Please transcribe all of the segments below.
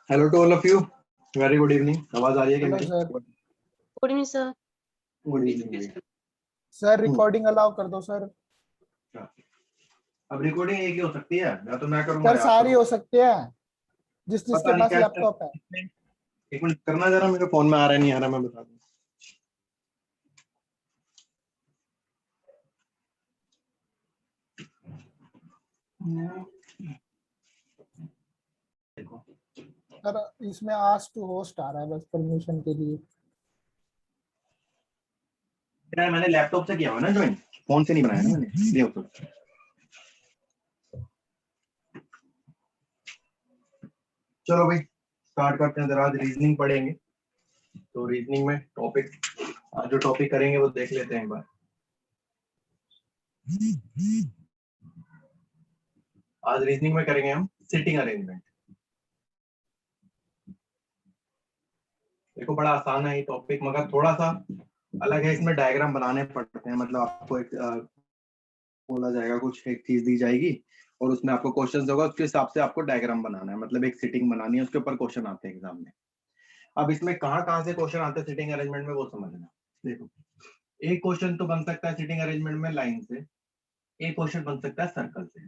Hello to all of you, very good evening. आवाज आ रही है क्या मेरी? Sir good evening sir. Good evening sir recording allow कर दो सर। अब रिकॉर्डिंग एक ही हो सकती है, या तो मैं करूंगा सर या सारी आप हो सकती है, जिसके पता नहीं पास क्या लैपटॉप है। एक मिनट करना जरा, मेरे फोन में आ रहा है नहीं आ रहा, मैं बता दूं। देखो सर इसमें आस्क टू होस्ट आ रहा है बस परमिशन के लिए। यार मैंने लैपटॉप से किया हुआ ना ज्वाइन, फोन से नहीं बनाया ना मैंने, ये होता है। चलो भाई स्टार्ट करते हैं। जरा आज रीजनिंग पढ़ेंगे, तो रीजनिंग में टॉपिक, आज जो टॉपिक करेंगे वो देख लेते हैं एक बार। आज रीजनिंग में करेंगे हम सिटिंग अरेंजमेंट। देखो बड़ा आसान है ये टॉपिक, मगर थोड़ा सा अलग है। इसमें डायग्राम बनाने पड़ते हैं, मतलब आपको एक बोला जाएगा, कुछ एक चीज दी जाएगी और उसमें आपको क्वेश्चन होगा, उसके हिसाब से आपको डायग्राम बनाना है, मतलब एक सिटिंग बनानी है, उसके ऊपर क्वेश्चन आते हैं एग्जाम में। अब इसमें कहाँ कहाँ से क्वेश्चन आते हैं सिटिंग अरेंजमेंट में, वो समझना। देखो एक क्वेश्चन तो बन सकता है सिटिंग अरेंजमेंट में लाइन से, एक क्वेश्चन बन सकता है सर्कल से।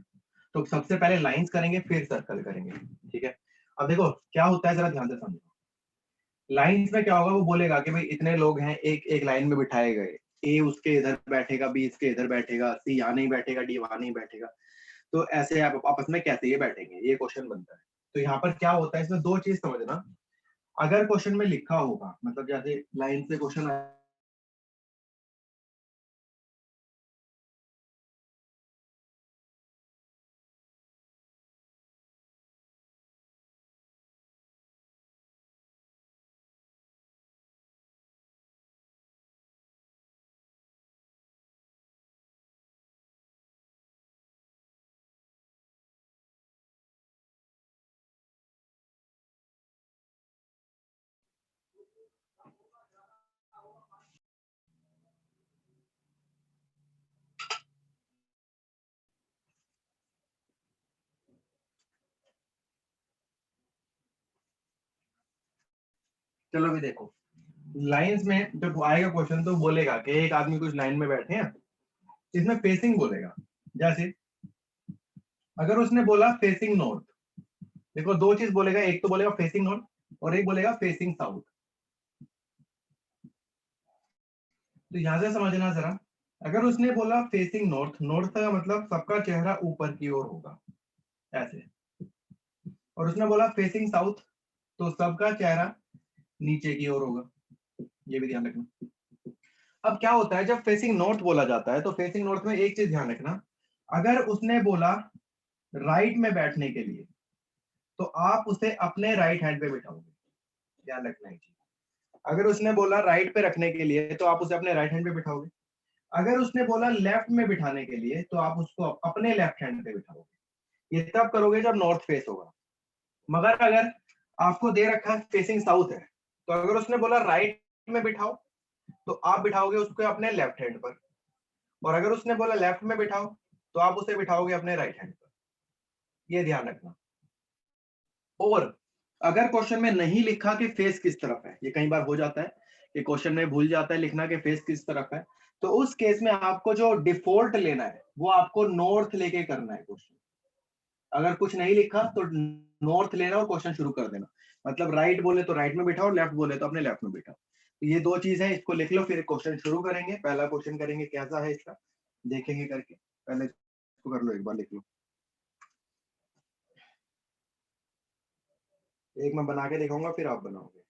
तो सबसे पहले लाइंस करेंगे फिर सर्कल करेंगे, ठीक है। अब देखो क्या होता है, जरा ध्यान से समझो। लाइंस में क्या होगा, वो बोलेगा कि भाई इतने लोग हैं, एक एक लाइन में बिठाए गए, ए उसके इधर बैठेगा, बी इसके इधर बैठेगा, सी यहाँ नहीं बैठेगा, डी वहां नहीं बैठेगा। तो ऐसे आप आपस में कैसे ये बैठेंगे, ये क्वेश्चन बनता है। तो यहाँ पर क्या होता है, इसमें दो चीज समझना। अगर क्वेश्चन में लिखा होगा, मतलब जैसे लाइन से क्वेश्चन, चलो भी देखो लाइंस में जब आएगा क्वेश्चन तो बोलेगा कि एक आदमी कुछ लाइन में बैठे हैं, इसमें फेसिंग बोलेगा। जैसे अगर उसने बोला फेसिंग नॉर्थ, देखो दो चीज बोलेगा, एक तो बोलेगा फेसिंग नॉर्थ और एक बोलेगा फेसिंग साउथ। तो यहां से समझना जरा, अगर उसने बोला फेसिंग नॉर्थ, नॉर्थ का मतलब सबका चेहरा ऊपर की ओर होगा ऐसे, और उसने बोला फेसिंग साउथ तो सबका चेहरा नीचे की ओर होगा, ये भी ध्यान रखना। अब क्या होता है जब फेसिंग नॉर्थ बोला जाता है, तो फेसिंग नॉर्थ में एक चीज ध्यान रखना, अगर उसने बोला राइट में बैठने के लिए तो आप उसे अपने राइट हैंड पे बिठाओगे, ध्यान रखना है। अगर उसने बोला राइट पे रखने के लिए तो आप उसे अपने राइट हैंड पे बिठाओगे। अगर उसने बोला लेफ्ट में बिठाने के लिए तो आप उसको अपने लेफ्ट हैंड पे बिठाओगे। ये तब करोगे जब नॉर्थ फेस होगा। मगर अगर आपको दे रखा है फेसिंग साउथ है, तो अगर उसने बोला राइट में बिठाओ तो आप बिठाओगे उसको अपने लेफ्ट हैंड पर, और अगर उसने बोला लेफ्ट में बिठाओ तो आप उसे बिठाओगे अपने राइट हैंड पर। ये ध्यान रखना। और अगर क्वेश्चन में नहीं लिखा कि फेस किस तरफ है, ये कई बार हो जाता है कि क्वेश्चन में भूल जाता है लिखना कि फेस किस तरफ है, तो उस केस में आपको जो डिफॉल्ट लेना है वो आपको नॉर्थ लेके करना है क्वेश्चन। अगर कुछ नहीं लिखा तो नॉर्थ लेना और क्वेश्चन शुरू कर देना, मतलब राइट बोले तो राइट में बिठाओ, लेफ्ट बोले तो अपने लेफ्ट में बिठाओ। तो ये दो चीज है, इसको लिख लो फिर क्वेश्चन शुरू करेंगे। पहला क्वेश्चन करेंगे कैसा है इसका देखेंगे करके, पहले इसको कर लो, एक बार लिख लो। एक मैं बना के दिखाऊंगा फिर आप बनाओगे।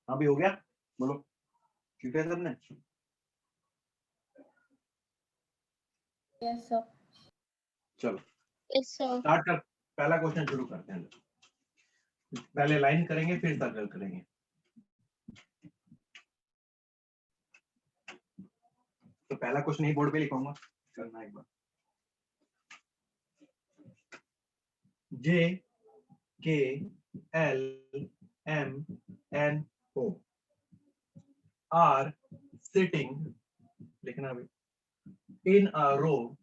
हाँ भी हो गया, बोलो ठीक है सबने? Yes sir. चलो यस सर। स्टार्ट कर, पहला क्वेश्चन शुरू करते हैं। पहले लाइन करेंगे फिर सर्कल करेंगे। तो पहला क्वेश्चन ही बोर्ड पे लिखूंगा, करना एक बार। J K L M N O are sitting, लिखना भी, in a row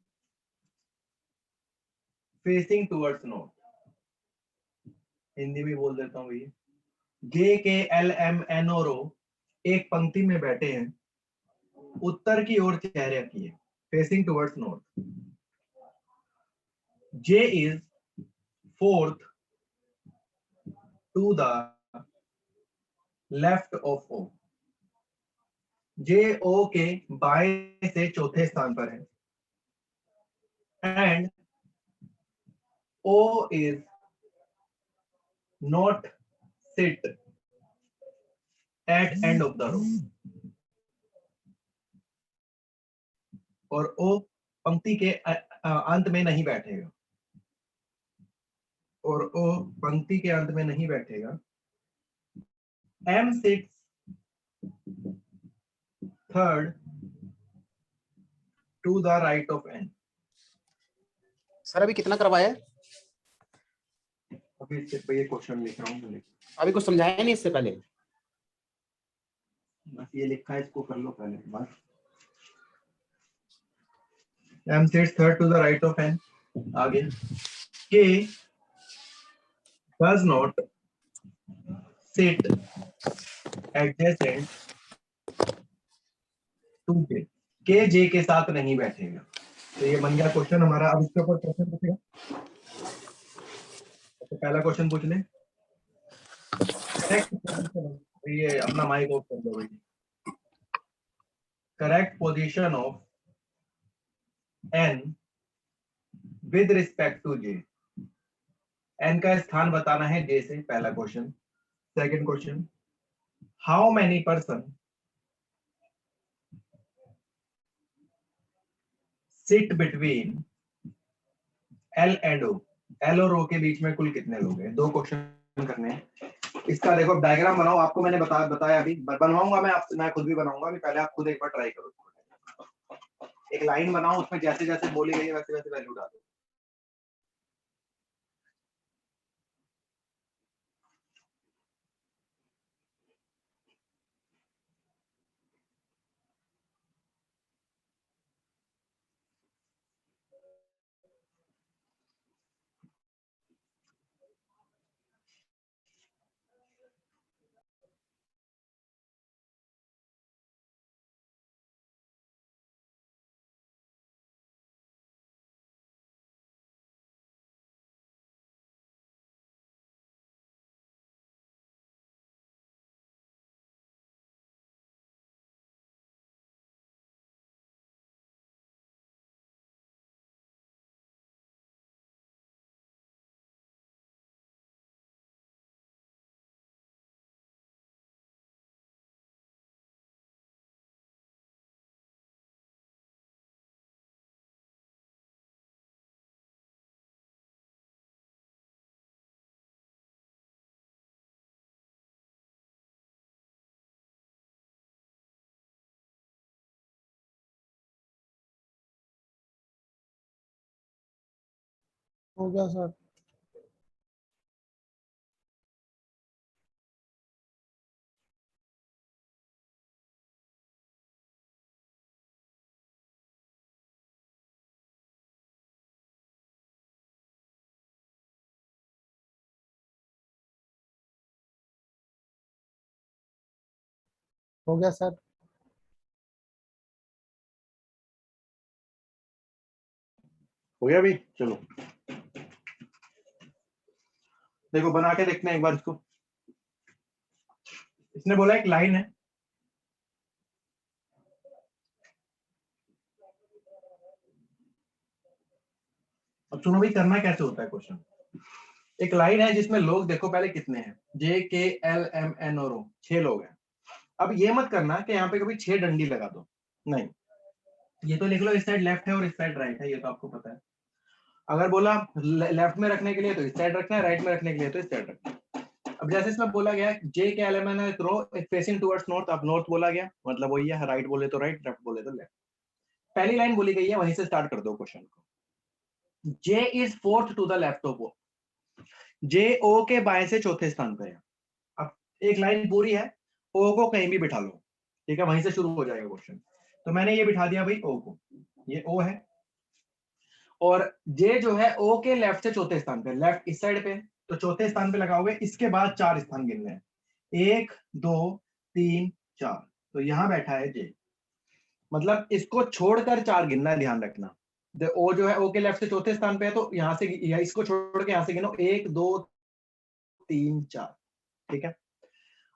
facing towards north। Hindi में बोल देता हूँ भैया। J K L M N O रो एक पंक्ति में बैठे हैं, उत्तर की ओर चेहरे किए, facing towards north। J is fourth to the left of O। J O के बाएं से चौथे स्थान पर है, and O is not sit at end of the row। और O पंक्ति के अंत में नहीं बैठेगा, और O पंक्ति के अंत में नहीं बैठेगा। M sits third to the right of N। Sir अभी कितना करवाया है? अभी सिर्फ ये क्वेश्चन लिख रहा हूँ, अभी कुछ समझाया नहीं इससे पहले? बस ये लिखा है, इसको कर लो पहले बस। M sits third to the right of N। आगे K does not sit adjacent to J। K J के साथ नहीं बैठेगा। तो ये बन गया क्वेश्चन हमारा। अब इसके ऊपर क्वेश्चन पूछेगा, तो पहला क्वेश्चन पूछ ले। ये अपना माइक ऑफ कर दो भाई। Correct position of N with respect to J। N का स्थान बताना है J से, पहला question. Second question, how many person sit between L and O। L और O के बीच में कुल कितने लोग हैं? दो क्वेश्चन करने हैं। इसका देखो डायग्राम बनाओ, आपको मैंने बताया अभी बनवाऊंगा मैं खुद भी बनाऊंगा। अभी पहले आप खुद एक बार ट्राई करो। एक लाइन बनाओ, उसमें जैसे जैसे बोली गई है वैसे वैसे वैल्यू डालो। हो गया सर। हो गया सर। हो गया भी, चलो देखो बना के देखते हैं एक बार इसको। इसने बोला एक लाइन है, अब सुनो भाई करना कैसे होता है क्वेश्चन। एक लाइन है जिसमें लोग देखो पहले कितने हैं, J K L M N और O, 6 लोग हैं। अब ये मत करना कि यहाँ पे कभी 6 डंडी लगा दो, नहीं, ये तो लिख लो इस साइड लेफ्ट है और इस साइड राइट है, ये तो आपको पता है। अगर बोला लेफ्ट में रखने के लिए तो इस साइड रखना है, राइट में रखने के लिए तो इस साइड रखना है। अब जैसे इसमें बोला गया जे के एलिमेंट है रो फेसिंग टुवर्ड्स नॉर्थ, अब नॉर्थ बोला गया मतलब वही है, राइट बोले तो राइट, लेफ्ट बोले तो लेफ्ट। पहली लाइन बोली गई है, वहीं से स्टार्ट कर दो क्वेश्चन को। J is fourth to the left of O, J O के बाएं से चौथे स्थान पे है। अब एक लाइन पूरी है, ओ को कहीं भी बिठा लो, ठीक है, वहीं से शुरू हो जाएगा क्वेश्चन। तो मैंने ये बिठा दिया भाई ओ को, ये ओ है, और जे जो है ओ के लेफ्ट से चौथे स्थान पे, लेफ्ट इस साइड पे, तो चौथे स्थान पे लगाओगे, इसके बाद 4 स्थान गिनने हैं, 1 2 3 4, तो यहां बैठा है जे, मतलब इसको छोड़कर 4 गिनना है, ध्यान रखना। ओ जो है ओ के लेफ्ट से चौथे स्थान पे है, तो यहां से या इसको छोड़ के यहां से गिनो 1 2 3 4, ठीक है।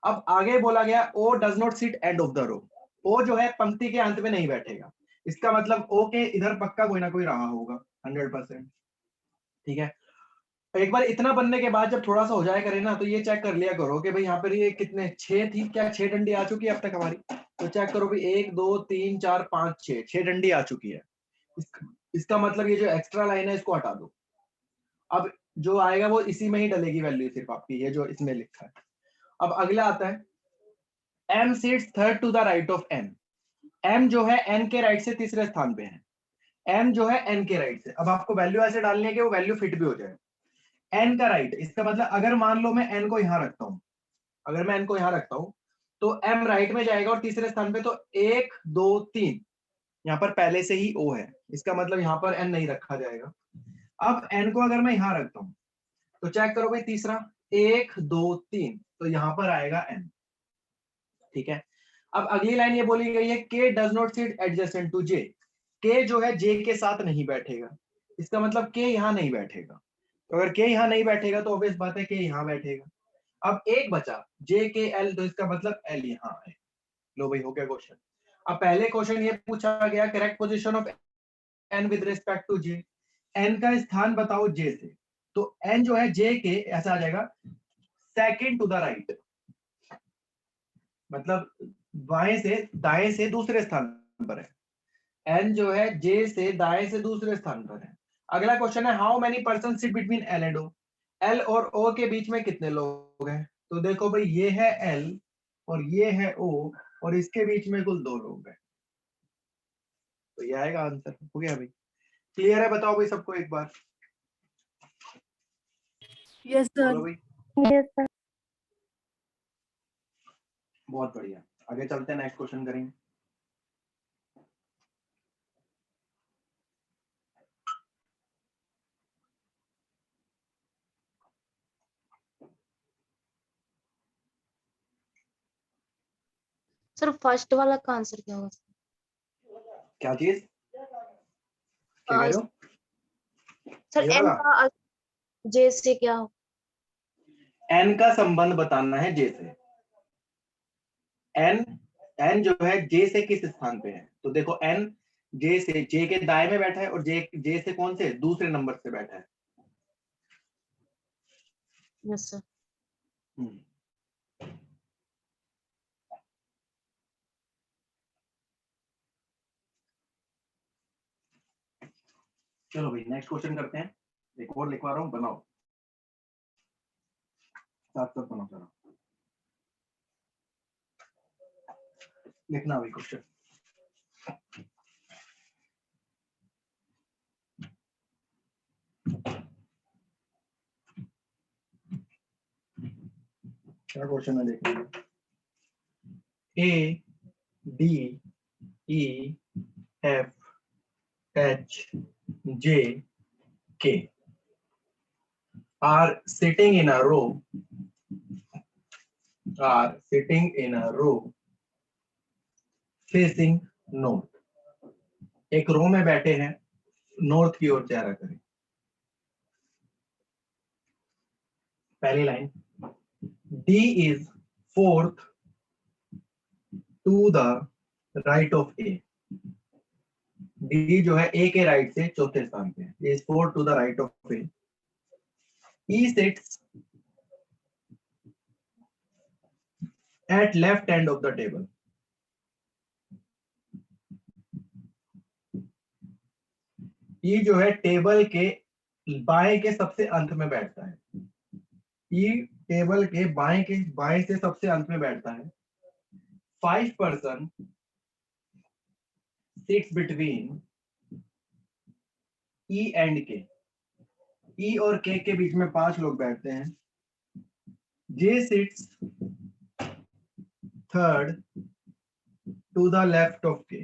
अब आगे बोला गया O does not sit end of the row, O जो है पंक्ति के अंत में नहीं बैठेगा, इसका मतलब ओ के इधर पक्का कोई ना कोई रहा होगा 100%, ठीक है। एक बार इतना बनने के बाद जब थोड़ा सा हो जाए करे ना, तो ये चेक कर लिया करो कि भाई यहाँ पर ये कितने 6 थी क्या, 6 डंडी आ चुकी है अब तक हमारी, तो चेक करो भाई 1 2 3 4 5 6 डंडी आ चुकी है। इसका मतलब ये जो एक्स्ट्रा लाइन है इसको हटा दो, अब जो आएगा वो इसी में ही डलेगी वैल्यू, सिर्फ आपकी ये जो इसमें लिखा है। अब अगला आता है m seats third to the right of n, m जो है n के राइट से तीसरे स्थान पे है, m जो है n के राइट से। अब आपको वैल्यू ऐसे डालनी है कि वो वैल्यू फिट भी हो जाए, n का राइट, इसका मतलब अगर मान लो मैं n को यहां रखता हूं, अगर मैं n को यहां रखता हूं तो m राइट में जाएगा और तीसरे स्थान पे, तो 1 2 3 यहाँ पर पहले से ही o है, इसका मतलब यहाँ पर n नहीं रखा जाएगा। अब n को अगर मैं यहां रखता हूं तो चेक करो भाई तीसरा 1 2 3, तो यहां पर आएगा n, ठीक है। अब अगली लाइन ये बोली गई है k does not sit adjacent to j, k जो है j के साथ नहीं बैठेगा, इसका मतलब k यहां नहीं बैठेगा, तो अगर k यहां नहीं बैठेगा तो ऑब्वियस बात है k यहां बैठेगा। अब एक बचा j k l, तो इसका मतलब l यहां है। लो भाई हो गया क्वेश्चन। अब पहले क्वेश्चन ये पूछा गया correct position of n with respect to j, n का स्थान बताओ j से, तो n जो है j के ऐसा आ जाएगा सेकंड टू द राइट, मतलब बाएं से दाएं से दूसरे स्थान पर है, n जो है j से दाएं से दूसरे स्थान पर है। अगला क्वेश्चन है how many person sit between l and o, l और o के बीच में कितने लोग हैं, तो देखो भाई ये है l और ये है o और इसके बीच में कुल 2 लोग हैं, तो ये आएगा आंसर। हो गया भाई, क्लियर है, बताओ भाई सबको एक बार। Yes sir. बोलो भाई। बहुत बढ़िया, आगे चलते हैं, नेक्स्ट क्वेश्चन करेंगे। सर फर्स्ट वाला का आंसर क्या होगा? क्या चीज, क्या कह रहे हो? सर ये एन वाला का जे से क्या हो? n का संबंध बताना है j से, n जो है j से किस स्थान पे है, तो देखो n j से, j के दाएं में बैठा है और j से कौन से दूसरे नंबर से बैठा है। Yes sir. चलो भाई नेक्स्ट क्वेश्चन करते हैं, एक और लिखवा रहा हूँ, बनाओ साथ साथ बनाओ जरा, लिखना भाई क्वेश्चन। क्या क्वेश्चन है देख लीजिए, A D E F H J K are sitting in a row, facing north, एक रो में बैठे हैं, नॉर्थ की ओर चेहरा करें। पहली line D is fourth to the right of A, D जो है A के राइट से चौथे स्थान पे है, is fourth to the right of A, E sits at left end of the table. E जो है टेबल के बाएं के सबसे अंत में बैठता है। ई टेबल के बाएं से सबसे अंत में बैठता है। 5 person sits between E and K। E और K के बीच में 5 लोग बैठते हैं। J sits third to the left of K।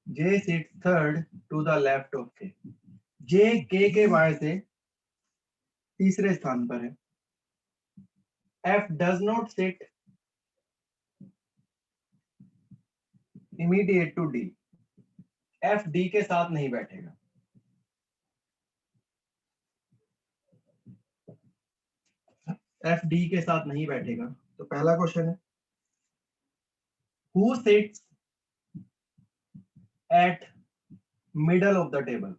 J sits third to the left of K। J K के बाएं से तीसरे स्थान पर है। F does not sit immediate to D। F D के साथ नहीं बैठेगा। F D के साथ नहीं बैठेगा। तो पहला क्वेश्चन है, Who sits at middle of the table?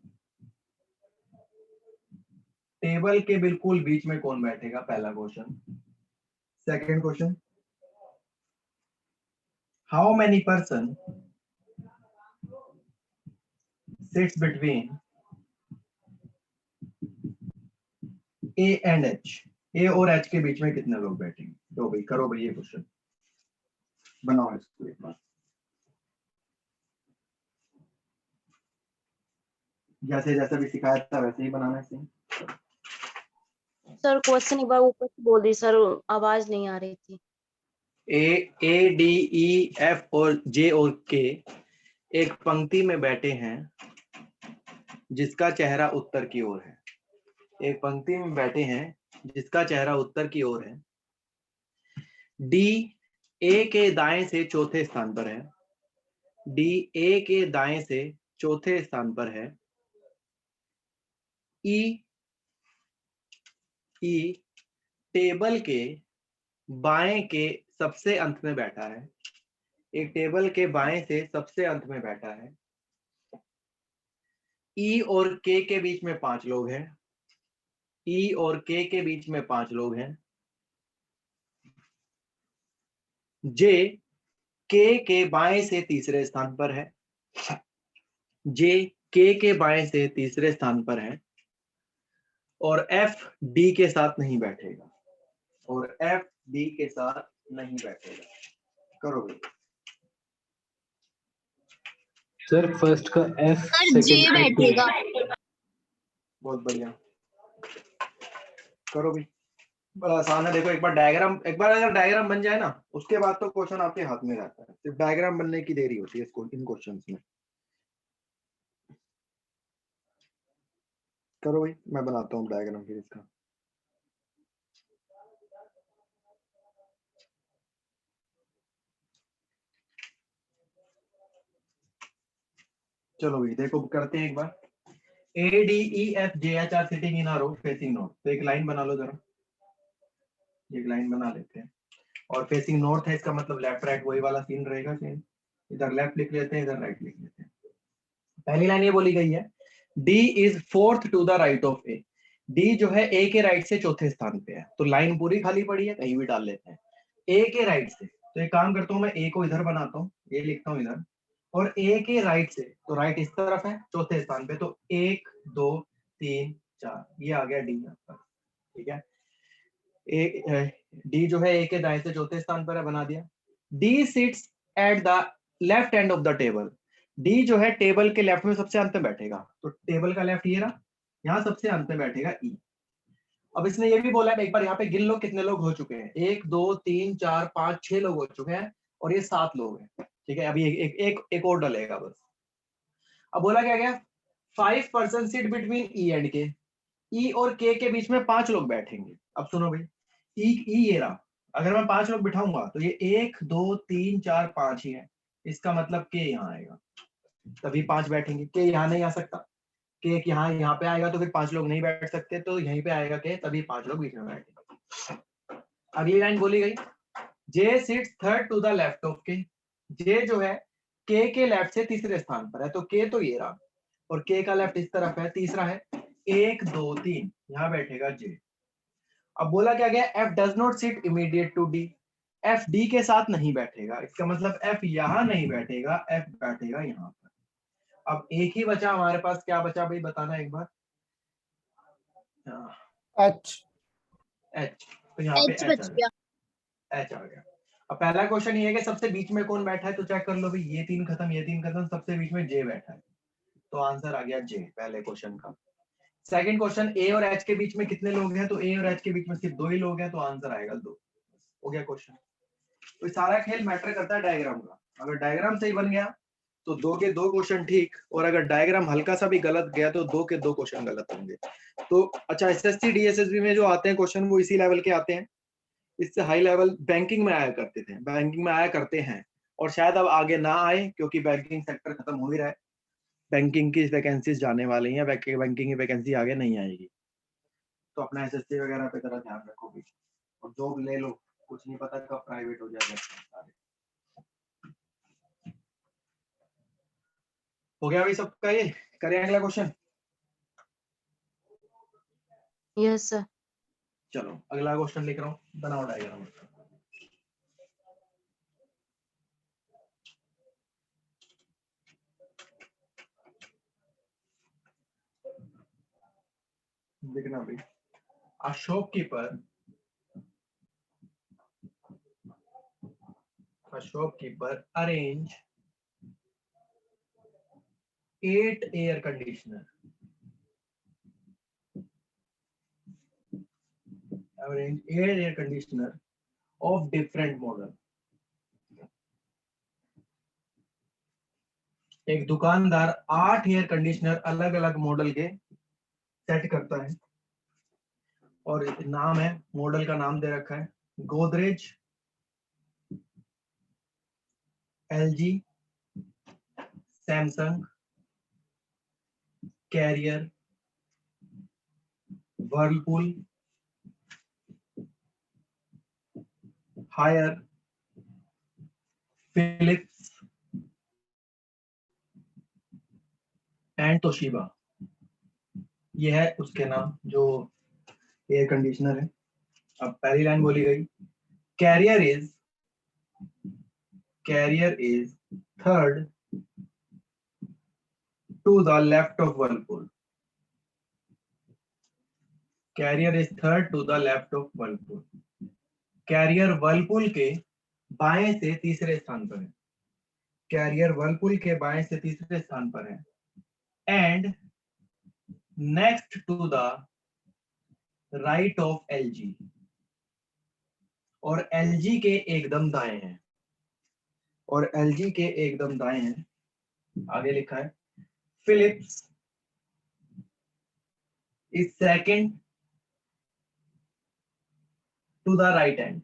Table के बिल्कुल बीच में कौन बैठेगा, पहला question. Second question, how many person sits between A and H. A और एच के बीच में कितने लोग बैठेंगे। तो भाई करो भाई ये क्वेश्चन बनाओ इसको एक बार, जैसे जैसे भी सिखाया था वैसे ही बनाना है। सर क्वेश्चन एक बार ऊपर से बोल दी सर, आवाज नहीं आ रही थी। ए डी ई एफ और जे और के एक पंक्ति में बैठे हैं जिसका चेहरा उत्तर की ओर है। एक पंक्ति में बैठे हैं जिसका चेहरा उत्तर की ओर है। डी ए के दाएं से चौथे स्थान पर है। डी ए के दाएं से चौथे स्थान पर है। ई टेबल के बाएं के सबसे अंत में बैठा है। एक टेबल के बाएं से सबसे अंत में बैठा है। ई और के बीच में 5 लोग हैं। ई और के बीच में 5 लोग हैं। जे के बाएं से तीसरे स्थान पर है। जे के बाएं से तीसरे स्थान पर है। और एफ डी के साथ नहीं बैठेगा। और एफ डी के साथ नहीं बैठेगा। करो भाई। सर फर्स्ट का एफ, सर जे सेकंड का बैठेगा। बहुत बढ़िया, करो भाई। बड़ा आसान है। देखो एक बार अगर डायग्राम बन जाए ना, उसके बाद तो क्वेश्चन आपके हाथ में रहता है। सिर्फ डायग्राम बनने की देरी होती है इन क्वेश्चंस में। करो भाई, मैं बनाता हूँ डायग्राम फिर इसका। चलो भाई देखो करते हैं एक बार। A D E F J H are sitting in a row facing north. तो एक लाइन बना लो जरा, एक लाइन बना लेते हैं। और फेसिंग नॉर्थ है, इसका मतलब लेफ्ट राइट वही वाला सीन रहेगा। सेम इधर लेफ्ट लिख लेते हैं, इधर राइट लिख लेते हैं। पहली लाइन ये बोली गई है, D is fourth to the right of A. D जो है A के राइट से चौथे स्थान पे है। तो लाइन पूरी खाली पड़ी है, कहीं भी डाल लेते हैं। A के राइट से, तो एक काम करता हूँ मैं A को इधर बनाता हूँ, A लिखता हूँ इधर। और A के राइट से, तो राइट इस तरफ है चौथे स्थान पे। तो 1 2 3 4 ये आ गया D यहाँ पर। ठीक है, D जो है A के दाएं से चौथे स्थान पर है, बना दिया। D seats at the left end of the table. D जो है टेबल के लेफ्ट में सबसे अंत में बैठेगा। तो टेबल का लेफ्ट ये रहा, यहाँ सबसे अंत में बैठेगा E। अब इसने ये भी बोला है, एक बार यहाँ पे गिन लो कितने लोग हो चुके हैं। 1 2 3 4 5 6 लोग हो चुके हैं और ये 7 लोग हैं। ठीक है, अभी एक और डलेगा बस। अब बोला क्या गया, 5 person sit between E and K। E और K के बीच में 5 लोग बैठेंगे। अब सुनो भाई, E ये रहा। अगर मैं 5 लोग बिठाऊंगा तो ये 1 2 3 4 5 ही है। इसका मतलब K यहाँ आएगा, तभी 5 बैठेंगे। K यहाँ नहीं आ सकता, K यहाँ पे आएगा तो फिर 5 लोग नहीं बैठ सकते। तो यहीं पे आएगा K, तभी 5 लोग बीच में बैठेंगे। अगली लाइन बोली गई, J sits third to the left of K। J जो है K के लेफ्ट से तीसरे स्थान पर है। तो K तो ये रहा और K का लेफ्ट इस तरफ है, तीसरा है। 1 2 3 यहाँ बैठेगा J। अब बोला क्या गया, F does not sit immediate to D, F D के साथ नहीं बैठेगा, इसका मतलब एफ यहां नहीं बैठेगा, एफ बैठेगा यहां पर। अब एक ही बचा हमारे पास, क्या बचा भाई बताना एक बार। एच एच, तो यहाँ पे एच एच आ बच गया, गया। एच आ गया। अब पहला क्वेश्चन ये है कि सबसे बीच में कौन बैठा है, तो चेक कर लो भाई, ये तीन खत्म, ये तीन खत्म, सबसे बीच में जे बैठा है, तो आंसर आ गया जे पहले क्वेश्चन का। सेकंड क्वेश्चन, ए और एच के बीच में कितने लोग हैं, तो ए और एच के बीच में सिर्फ 2 ही लोग हैं, तो आंसर आएगा 2। हो गया क्वेश्चन। तो सारा खेल मैटर करता है डायग्राम का, अगर डायग्राम सही बन गया तो 2 के 2 क्वेश्चन ठीक, और अगर डायग्राम हल्का सा भी गलत गया तो 2 के 2 क्वेश्चन गलत होंगे। तो अच्छा, एसएससी डीएसएसबी में जो आते हैं क्वेश्चन वो इसी लेवल के आते हैं, इससे हाई लेवल बैंकिंग में आया करते थे, बैंकिंग में आया करते हैं, और शायद अब आगे ना आए क्योंकि बैंकिंग सेक्टर खत्म हो ही रहा है, बैंकिंग की वैकेंसीज जाने वाली हैं, बैंकिंग की वैकेंसी आगे नहीं आएगी। तो अपना एसएससी वगैरह पे जरा ध्यान रखो भी, और जॉब ले लो, कुछ नहीं पता कब प्राइवेट हो जाएगा। हो गया भाई सबका, ये करें अगला क्वेश्चन। Yes sir. चलो अगला क्वेश्चन लिख रहा हूँ, बनाओ डायग्राम। देखना भाई, a shopkeeper arrange 8 air conditioner, of different model। एक दुकानदार 8 एयर कंडीशनर अलग अलग मॉडल के सेट करता है, और नाम है, मॉडल का नाम दे रखा है Godrej, LG, Samsung, Carrier, Whirlpool, Haier, Philips and Toshiba. ये है उसके नाम जो एयर कंडीशनर है। अब पहली लाइन बोली गई, Carrier is third to the left of Whirlpool. Carrier is third to the left of Whirlpool. Carrier Whirlpool के बाएं से तीसरे स्थान पर है, कैरियर वर्लपूल के बाएं से तीसरे स्थान पर है, and next to the right of LG, और एलजी के एकदम दाएं हैं, और एलजी के एकदम दाएं हैं। आगे लिखा है Philips is second to the right hand.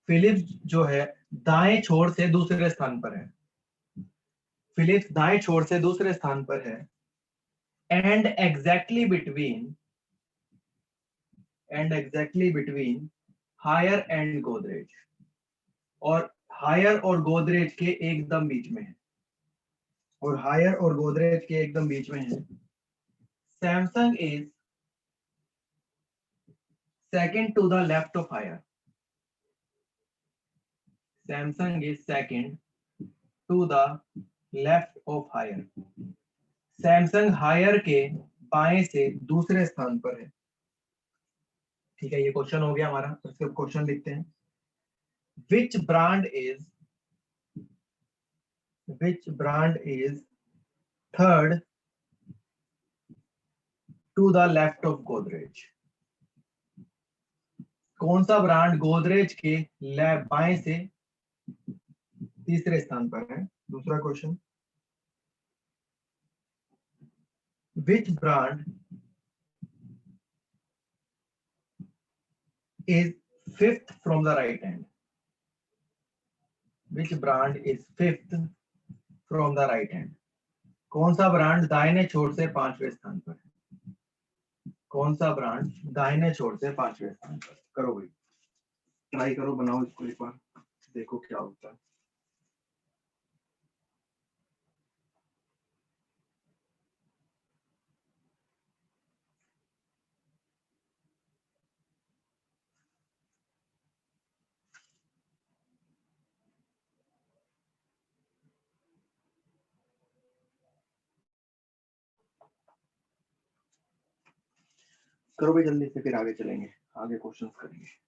Philips जो है दाएं छोर से दूसरे स्थान पर है, फिलिप्स दाएं छोर से दूसरे स्थान पर है, and exactly between Haier and Godrej, और हायर और गोदरेज के एकदम बीच में है, और हायर और गोदरेज के एकदम बीच में है। Samsung is second to the left of Haier, Samsung is second to the left of Haier. Samsung Haier के बाएं से दूसरे स्थान पर है। ठीक है, ये क्वेश्चन हो गया हमारा। इसके क्वेश्चन लिखते हैं, which brand is third to the left of Godrej। कौन सा ब्रांड गोदरेज के बाएं से तीसरे स्थान पर है। दूसरा question, which brand is fifth from the right hand, which brand is fifth from the right hand। कौन सा ब्रांड दाहिने छोर से पांचवें स्थान पर है, कौन सा ब्रांड दाहिने छोर से पांचवें स्थान पर। करो भाई, ट्राई करो, बनाओ इसको एक बार, देखो क्या होता है। करो भाई जल्दी से, फिर आगे चलेंगे, आगे क्वेश्चंस करेंगे।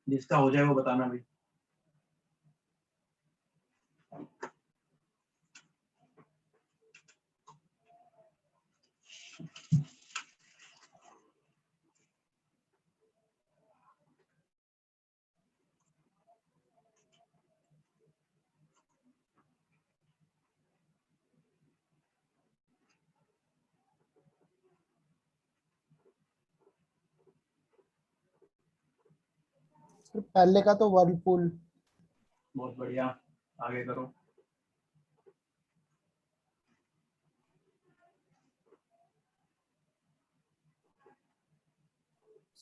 जिसका हो जाए वो बताना भाई। सर पहले का तो वर्लपूल। बहुत बढ़िया, आगे करो।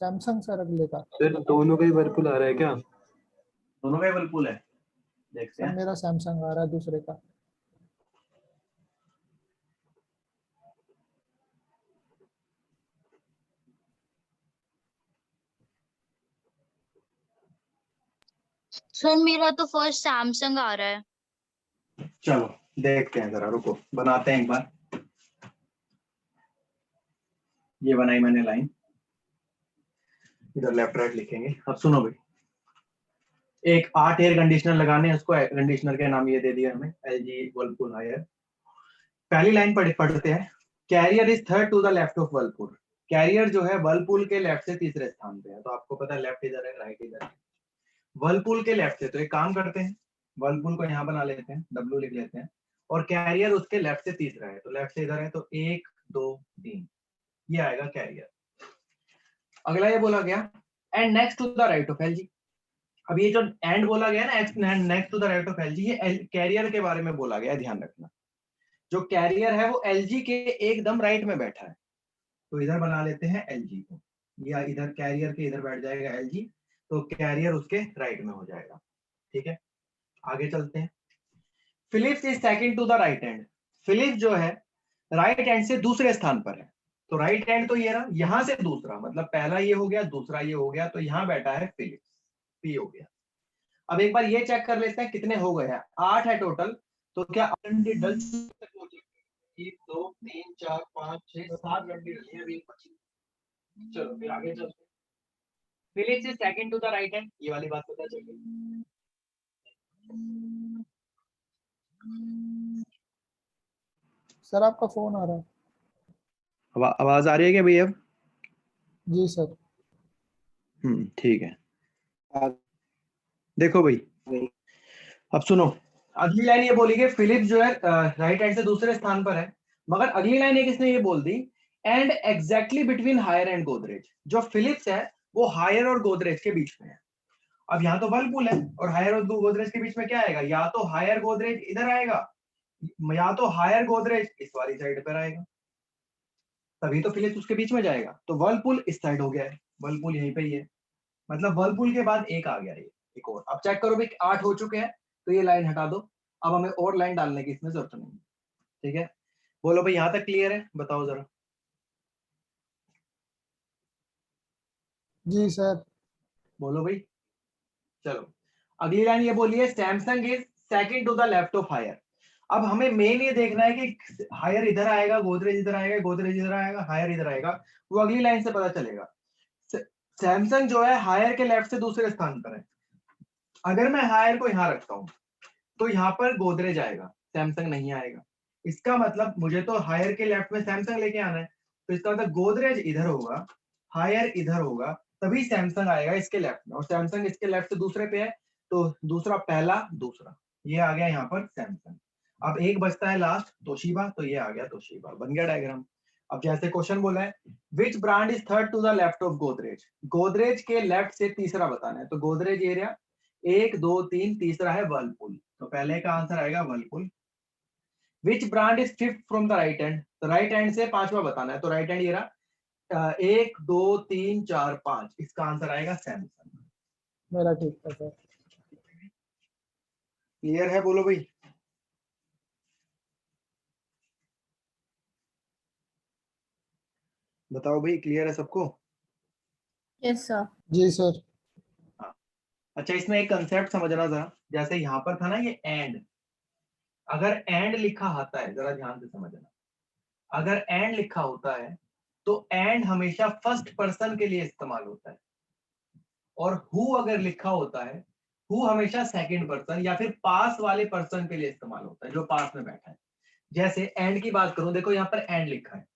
सैमसंग सर अगले का। सर दोनों का ही वर्लपूल आ रहा है क्या? दोनों का वर्लपूल है, देखते सर हैं। मेरा सैमसंग आ रहा है दूसरे का। सर मेरा तो फर्स्ट सैमसंग आ रहा है। चलो देखते हैं, जरा रुको, बनाते हैं एक बार। ये बनाई मैंने लाइन, इधर लेफ्ट राइट लिखेंगे। अब सुनो भाई, एक 8 एयर कंडीशनर लगाने हैं, उसको एयर कंडीशनर के नाम ये दे दिया हमें, एलजी वर्लपूल हायर। पहली लाइन पढ़ते हैं। Carrier is third to the left of Whirlpool. Carrier जो है वर्लपूल के लेफ्ट से तीसरे स्थान पे है, तो आपको पता है लेफ्ट इधर है, राइट इधर है। वर्लपूल के लेफ्ट से, तो एक काम करते हैं, वर्लपूल को यहाँ बना लेते हैं, डब्ल्यू लिख लेते हैं, और कैरियर उसके लेफ्ट से तीसरा है, तो लेफ्ट से इधर है, तो 1 2 3, ये आएगा कैरियर। अगला ये बोला गया and next to the right of LG. अब ये जो एंड बोला गया ना, next to the right of LG, ये कैरियर के बारे में बोला गया है, ध्यान रखना। जो कैरियर है वो एलजी के एकदम राइट में बैठा है, तो इधर बना लेते हैं एलजी को, या इधर कैरियर के इधर बैठ जाएगा एलजी, तो कैरियर उसके राइट में हो जाएगा। ठीक है, आगे चलते हैं। Philips is second to the right hand. Philips जो है राइट हैंड से दूसरे स्थान पर है, तो राइट हैंड तो ये रहा, यहां से दूसरा, मतलब पहला ये हो गया, दूसरा ये हो गया, तो यहां बैठा है फिलिप्स, पी हो गया। अब एक बार ये चेक कर लेते हैं कितने हो गए हैं, 8 है टोटल, तो क्या डल तक हो जाएगा? 1 2 3 4 5 6 7 घंटे डली है, अभी एक बची। चलो फिर आगे चलते हैं। Philips is second to the right hand, ये वाली बात पता चल गई। सर आपका फोन आ रहा है। आवाज आ रही है क्या भैया? जी सर। ठीक है। देखो भाई, अब सुनो, अगली लाइन ये बोली कि फिलिप्स जो है राइट हैंड से दूसरे स्थान पर है, मगर अगली लाइन एक इसने ये बोल दी and exactly between Haier and Godrej. जो फिलिप्स है वो हायर और गोदरेज के बीच में है। अब यहाँ तो वर्लपूल है और हायर और गोदरेज के बीच में क्या आएगा, या तो हायर गोदरेज इधर आएगा, या तो हायर गोदरेज इस वाली साइड पर आएगा, तभी तो फिलिप्स उसके बीच में जाएगा। तो वर्लपूल इस साइड हो गया है, वर्लपूल यहीं पे ही है, मतलब वर्लपूल के बाद एक आ गया ये, एक और। अब चेक करो भाई, 8 हो चुके हैं, तो ये लाइन हटा दो, अब हमें और लाइन डालने की इसमें जरूरत नहीं है। ठीक है, बोलो भाई यहां तक क्लियर है, बताओ जरा। जी सर। बोलो भाई। चलो अगली लाइन ये बोलिए, Samsung is second to the left of Haier. अब हमें मेन ये देखना है कि हायर इधर आएगा, गोदरेज इधर आएगा, गोदरेज इधर आएगा, हायर इधर आएगा, वो अगली लाइन से पता चलेगा। सैमसंग जो है हायर के लेफ्ट से दूसरे स्थान पर है। अगर मैं हायर को यहां रखता हूं तो यहाँ पर गोदरेज आएगा, सैमसंग नहीं आएगा। इसका मतलब मुझे तो हायर के लेफ्ट में सैमसंग लेके आना है, तो इसका मतलब गोदरेज इधर होगा, हायर इधर होगा, तभी सैमसंग आएगा इसके लेफ्ट में, और सैमसंग इसके लेफ्ट से दूसरे पे है, तो दूसरा पहला दूसरा, ये आ गया यहाँ पर सैमसंग। अब एक बचता है लास्ट तोशिबा, तो ये आ गया तोशिबा, बन गया डायग्राम। अब जैसे क्वेश्चन बोला है, which brand is third to the left of Godrej. Godrej के लेफ्ट से तीसरा बताना है, तो गोदरेज एरिया 1 2 3, तीसरा है वर्लपूल, तो पहले का आंसर आएगा Whirlpool. Which brand is fifth from the right hand, तो राइट हैंड से पांचवा बताना है, तो राइट हैंड ये रहा, 1 2 3 4 5, इसका आंसर आएगा सैमसंग। मेरा ठीक था सर। क्लियर है, बोलो भाई। बताओ भाई, क्लियर है सबको? Yes sir. जी सर। हाँ। अच्छा, इसमें एक कंसेप्ट समझना जरा। जैसे यहाँ पर था ना ये एंड, अगर एंड लिखा आता है, जरा ध्यान से समझना, अगर एंड लिखा होता है तो एंड हमेशा फर्स्ट पर्सन के लिए इस्तेमाल होता है, और हु अगर लिखा होता है, हु हमेशा सेकंड पर्सन या फिर पास वाले पर्सन के लिए इस्तेमाल होता है, जो पास में बैठा है। जैसे एंड की बात करूं, देखो यहाँ पर एंड लिखा है,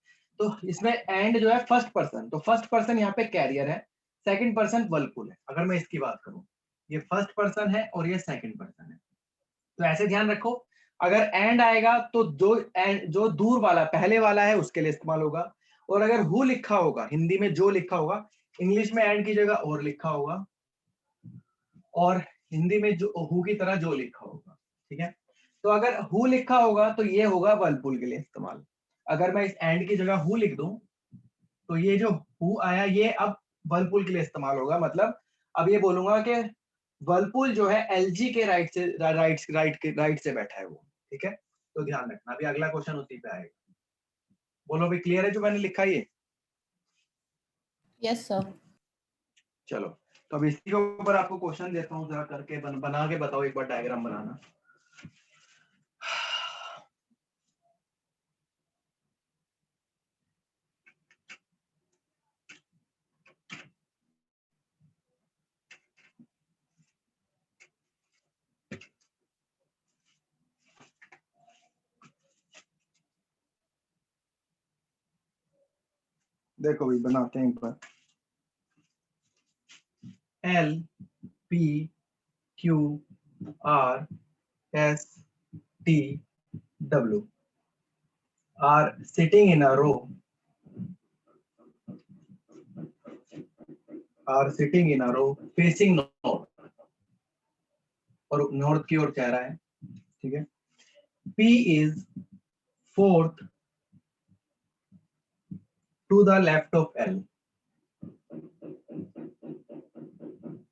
तो इसमें एंड जो है फर्स्ट पर्सन, तो फर्स्ट पर्सन यहाँ पे कैरियर है, सेकंड पर्सन वर्लपूल है। अगर मैं इसकी बात करूं, ये फर्स्ट पर्सन है और ये सेकंड पर्सन है। तो ऐसे ध्यान रखो, अगर एंड आएगा तो जो दूर वाला पहले वाला है उसके लिए इस्तेमाल होगा, और अगर हु लिखा होगा, हिंदी में जो लिखा होगा, इंग्लिश में एंड की जगह और लिखा होगा, और हिंदी में जो हु की तरह जो लिखा होगा। ठीक है, तो अगर हु लिखा होगा तो ये होगा वर्लपूल के लिए इस्तेमाल। अगर मैं इस एंड की जगह हु लिख दूं तो ये जो हु आया ये अब वर्लपूल के लिए इस्तेमाल होगा। मतलब अब ये बोलूंगा कि वर्लपूल जो है एलजी के राइट से बैठा है वो। ठीक है, तो ध्यान रखना, अभी अगला क्वेश्चन उसी पे आएगा। बोलो भी, क्लियर है जो मैंने लिखा ये? Yes sir. चलो, तो अब इसी के ऊपर आपको क्वेश्चन देता हूँ, जरा करके बना के बताओ एक बार, डायग्राम बनाना। देखो भाई, बनाते हैं एक बार। L P Q R S T W are sitting in a row, facing north, और नॉर्थ की ओर कह रहा है। ठीक है, P is fourth to the left of L.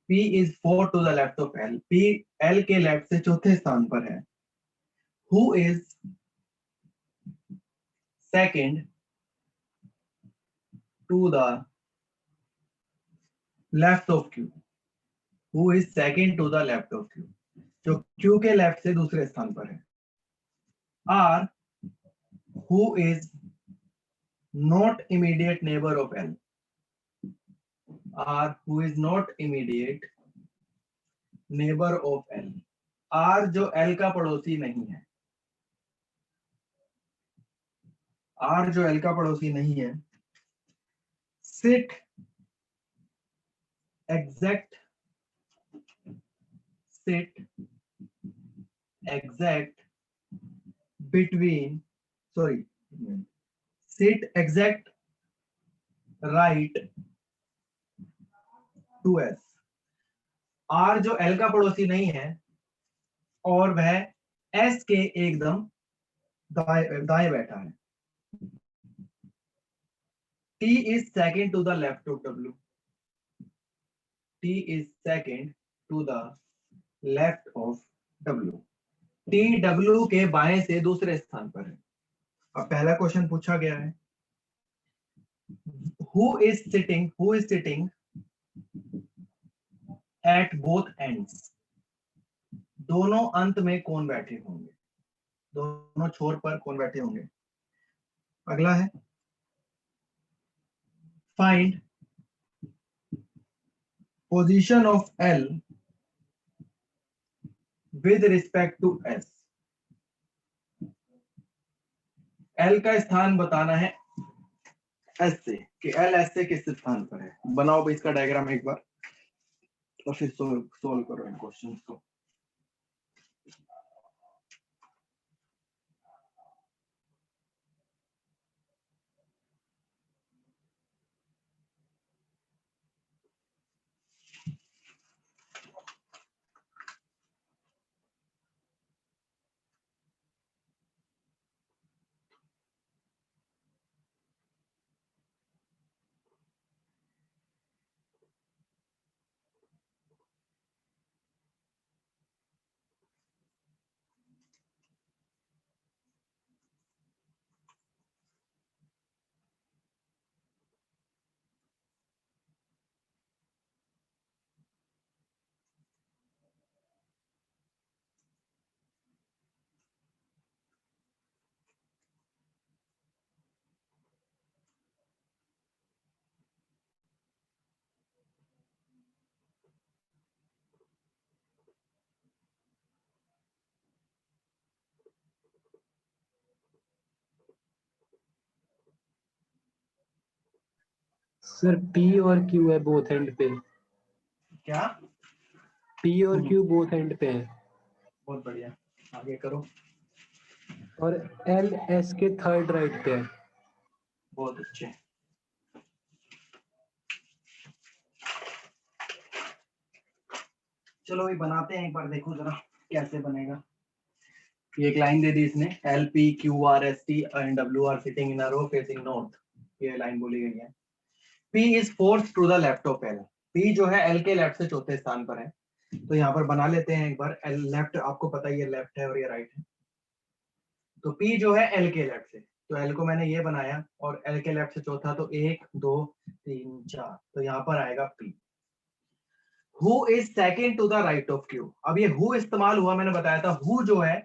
P is fourth to the left of L. P L के left से चौथे स्थान पर है। Who is second to the left of Q? Who is second to the left of Q? जो Q के left से दूसरे स्थान पर है। R, who is not immediate neighbor of L. R, who is not immediate neighbor of L. R जो L का पड़ोसी नहीं है, R जो L का पड़ोसी नहीं है, sit exact between, sorry, sit exact right to S. R जो L का पड़ोसी नहीं है और वह S के एकदम दाएं बैठा है। T is second to the left of W. T is second to the left of W. T W के बाएं से दूसरे स्थान पर है। अब पहला क्वेश्चन पूछा गया है, who is sitting at both ends? दोनों अंत में कौन बैठे होंगे, दोनों छोर पर कौन बैठे होंगे। अगला है, find position of L with respect to S. L का स्थान बताना है S से, कि L S से किस स्थान पर है। बनाओ भाई इसका डायग्राम एक बार, और फिर सोल्व करो इन क्वेश्चंस को। सर P और Q है बोथ एंड पे, क्या? P और Q बोथ एंड पे है, बहुत बढ़िया, आगे करो। और L S के थर्ड राइट पे है। बहुत अच्छे। चलो ये बनाते हैं एक बार, देखो जरा कैसे बनेगा। ये एक लाइन दे दी इसने, L P Q R S T and W are sitting in a row facing north, ये लाइन बोली गई है। P is fourth to the left of L, P जो है L के लेफ्ट से चौथे स्थान पर है। तो यहाँ पर बना लेते हैं एक बार, L लेफ्ट आपको पता ही है, लेफ्ट है और ये राइट है। तो P जो है L के लेफ्ट से, तो L को मैंने ये बनाया और L के लेफ्ट से चौथा, तो 1 2 3 4, तो यहाँ पर आएगा P। Who is second to the right of Q, अब ये who इस्तेमाल हुआ, मैंने बताया था who जो है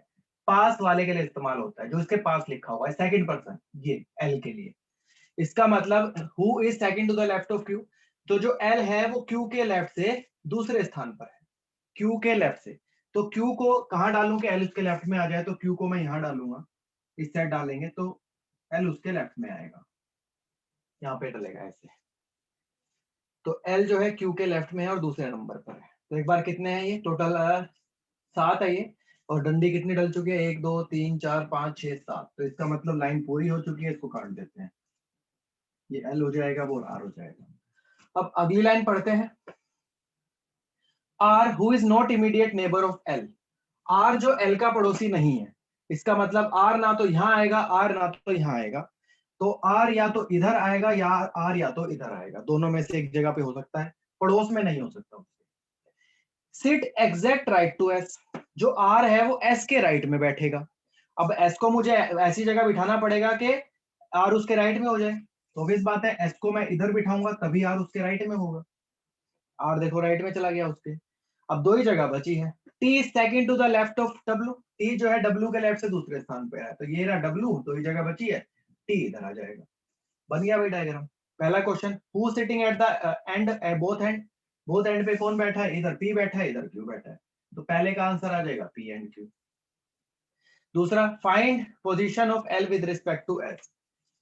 पास वाले के लिए इस्तेमाल होता है, जो इसके पास लिखा हुआ है सेकंड पर्सन, ये L के लिए। इसका मतलब who is second to the left of Q, तो जो L है वो Q के लेफ्ट से दूसरे स्थान पर है, Q के लेफ्ट से। तो Q को कहां डालूं कि L उसके लेफ्ट में आ जाए, तो Q को मैं यहां डालूंगा, इस साइड डालेंगे तो L उसके लेफ्ट में आएगा, यहाँ पे डलेगा ऐसे। तो L जो है Q के लेफ्ट में है और दूसरे नंबर पर है। तो एक बार कितने हैं ये टोटल, 7 है ये, और डंडी कितनी डल चुकी है, 1 2 3 4 5 6 7, तो इसका मतलब लाइन पूरी हो चुकी है, इसको काट देते हैं, ये L हो जाएगा वो R हो जाएगा। अब अगली लाइन पढ़ते हैं, R who is not immediate neighbor of L, R जो L का पड़ोसी नहीं है, इसका मतलब R ना तो यहाँ आएगा, R ना तो यहाँ आएगा, तो R या तो इधर आएगा या R या तो इधर आएगा, दोनों में से एक जगह पे हो सकता है, पड़ोस में नहीं हो सकता उससे। Sit exact right to S, जो R है वो S के राइट में बैठेगा। अब S को मुझे ऐसी जगह बिठाना पड़ेगा कि R उसके राइट में हो जाए, तो obvious बात है S को मैं इधर बिठाऊंगा तभी R उसके राइट में होगा। R देखो राइट में चला गया उसके। अब 2 ही जगह बची है, T is second to the left of W, T जो है W के लेफ्ट से दूसरे स्थान पे है, तो ये रहा W, 2 ही जगह बची है, T इधर आ जाएगा। बन गया भाई डायग्राम। पहला question, who sitting at the end, both and पे कौन बैठा है, इधर P बैठा है, इधर Q बैठा है, तो पहले का आंसर आ जाएगा P एंड Q। दूसरा, find position of L with respect to S,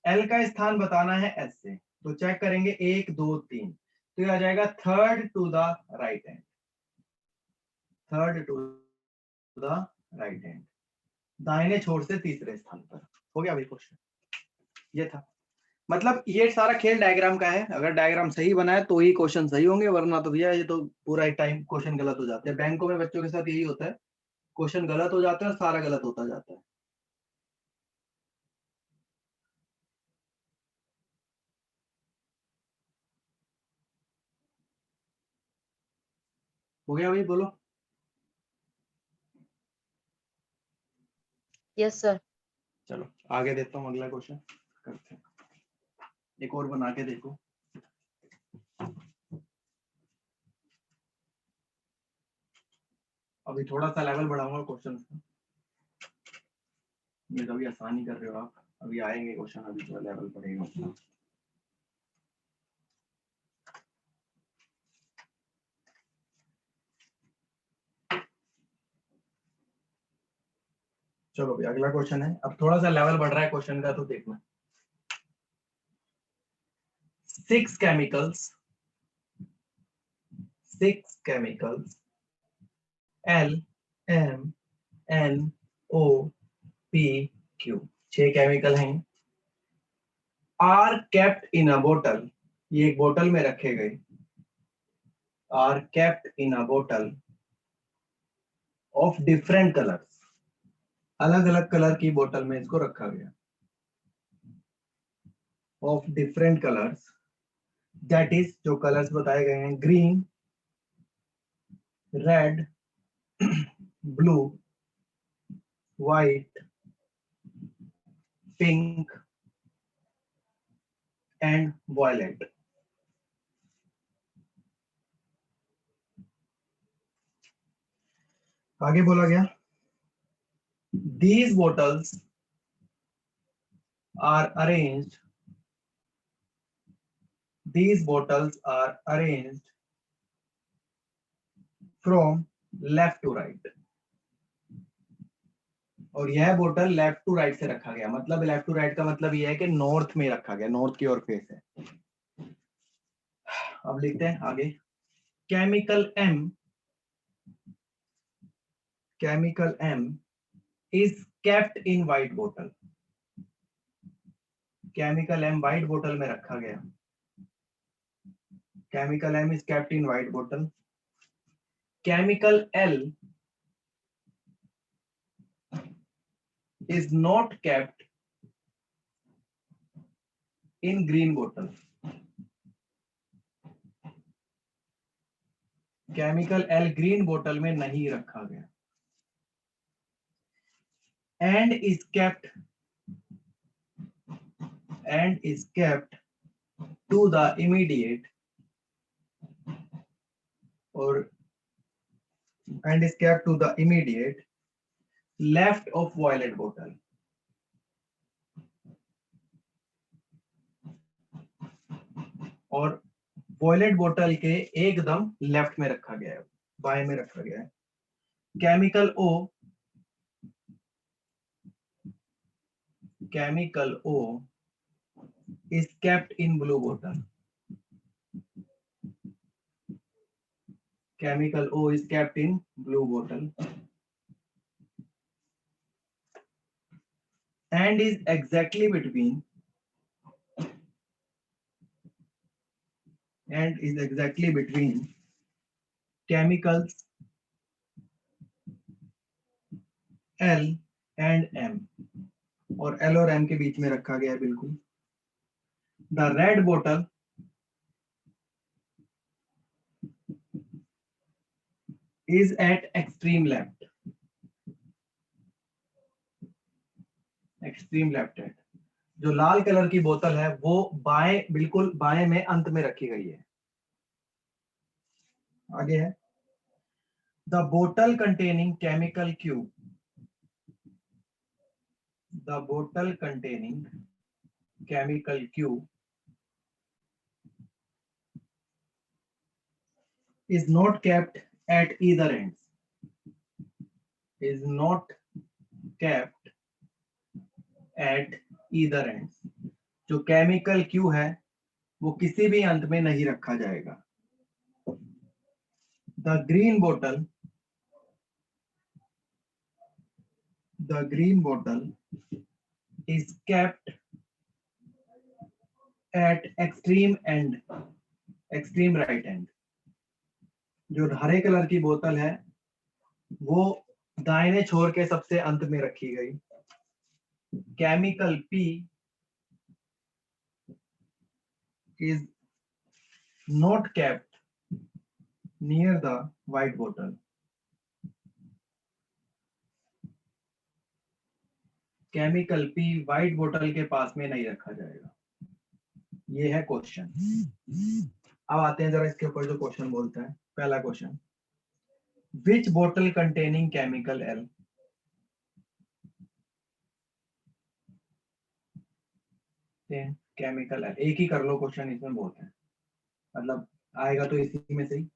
L का स्थान बताना है S से, तो चेक करेंगे 1 2 3, तो ये आ जाएगा third to the right hand, third to the right hand, दाहिने छोर से तीसरे स्थान पर। हो गया भाई क्वेश्चन, ये था। मतलब ये सारा खेल डायग्राम का है, अगर डायग्राम सही बना है तो ही क्वेश्चन सही होंगे, वरना तो भैया ये तो पूरा टाइम क्वेश्चन गलत हो जाते हैं। बैंकों में बच्चों के साथ यही होता है, क्वेश्चन गलत हो जाता है और सारा गलत होता जाता है। हो गया भाई, बोलो। Yes sir. चलो आगे देता हूँ, अगला क्वेश्चन करते हैं, एक और बना के देखो। अभी थोड़ा सा लेवल बढ़ाऊंगा क्वेश्चन का, ये कभी आसानी कर रहे हो आप, अभी आएंगे क्वेश्चन, अभी थोड़ा लेवल बढ़ेगा अपना। चलो भाई अगला क्वेश्चन है, अब थोड़ा सा लेवल बढ़ रहा है क्वेश्चन का, तो देखना। 6 chemicals L M N O P Q, 6 chemical हैं, आर केप्ट इन अ बोतल, ये एक बोतल में रखे गए, आर केप्ट इन अ बोतल ऑफ डिफरेंट कलर्स, अलग अलग कलर की बोतल में इसको रखा गया, of different colours, that is जो कलर्स बताए गए हैं, green, red, blue, white, pink and violet. आगे बोला गया, these bottles are arranged from left to right, और यह बोतल लेफ्ट टू राइट से रखा गया, मतलब लेफ्ट टू राइट का मतलब यह है कि नॉर्थ में रखा गया, नॉर्थ की ओर फेस है। अब लिखते हैं आगे, chemical M is kept in white bottle. Chemical M white बोतल में रखा गया. Chemical M is kept in white bottle. Chemical L is not kept in green bottle. Chemical L green बोतल में नहीं रखा गया. and is kept to the immediate left of violet bottle. और वॉयलेट बोतल के एकदम लेफ्ट में रखा गया है, बाएं में रखा गया है. Chemical O is kept in blue bottle. Chemical O is kept in blue bottle and is exactly between chemicals L and M. और L और M के बीच में रखा गया है बिल्कुल. The red bottle is at extreme left. है. जो लाल कलर की बोतल है वो बाएं, बिल्कुल बाएं में अंत में रखी गई है. आगे है, The bottle containing chemical Q. The bottle containing chemical Q is not kept at either ends. Is not kept at either ends. जो केमिकल Q है वो किसी भी अंत में नहीं रखा जाएगा. The green bottle is kept at extreme right end. जो हरे कलर की बोतल है वो दाहिने छोर के सबसे अंत में रखी गई. Chemical P is not kept near the white bottle. Chemical P white बोतल के पास में नहीं रखा जाएगा. ये है क्वेश्चन. अब आते हैं जरा इसके ऊपर जो क्वेश्चन बोलता है. पहला क्वेश्चन, विच बोतल containing chemical L. Chemical L एक ही कर लो क्वेश्चन इसमें बोलते हैं, मतलब आएगा तो इसी में से ही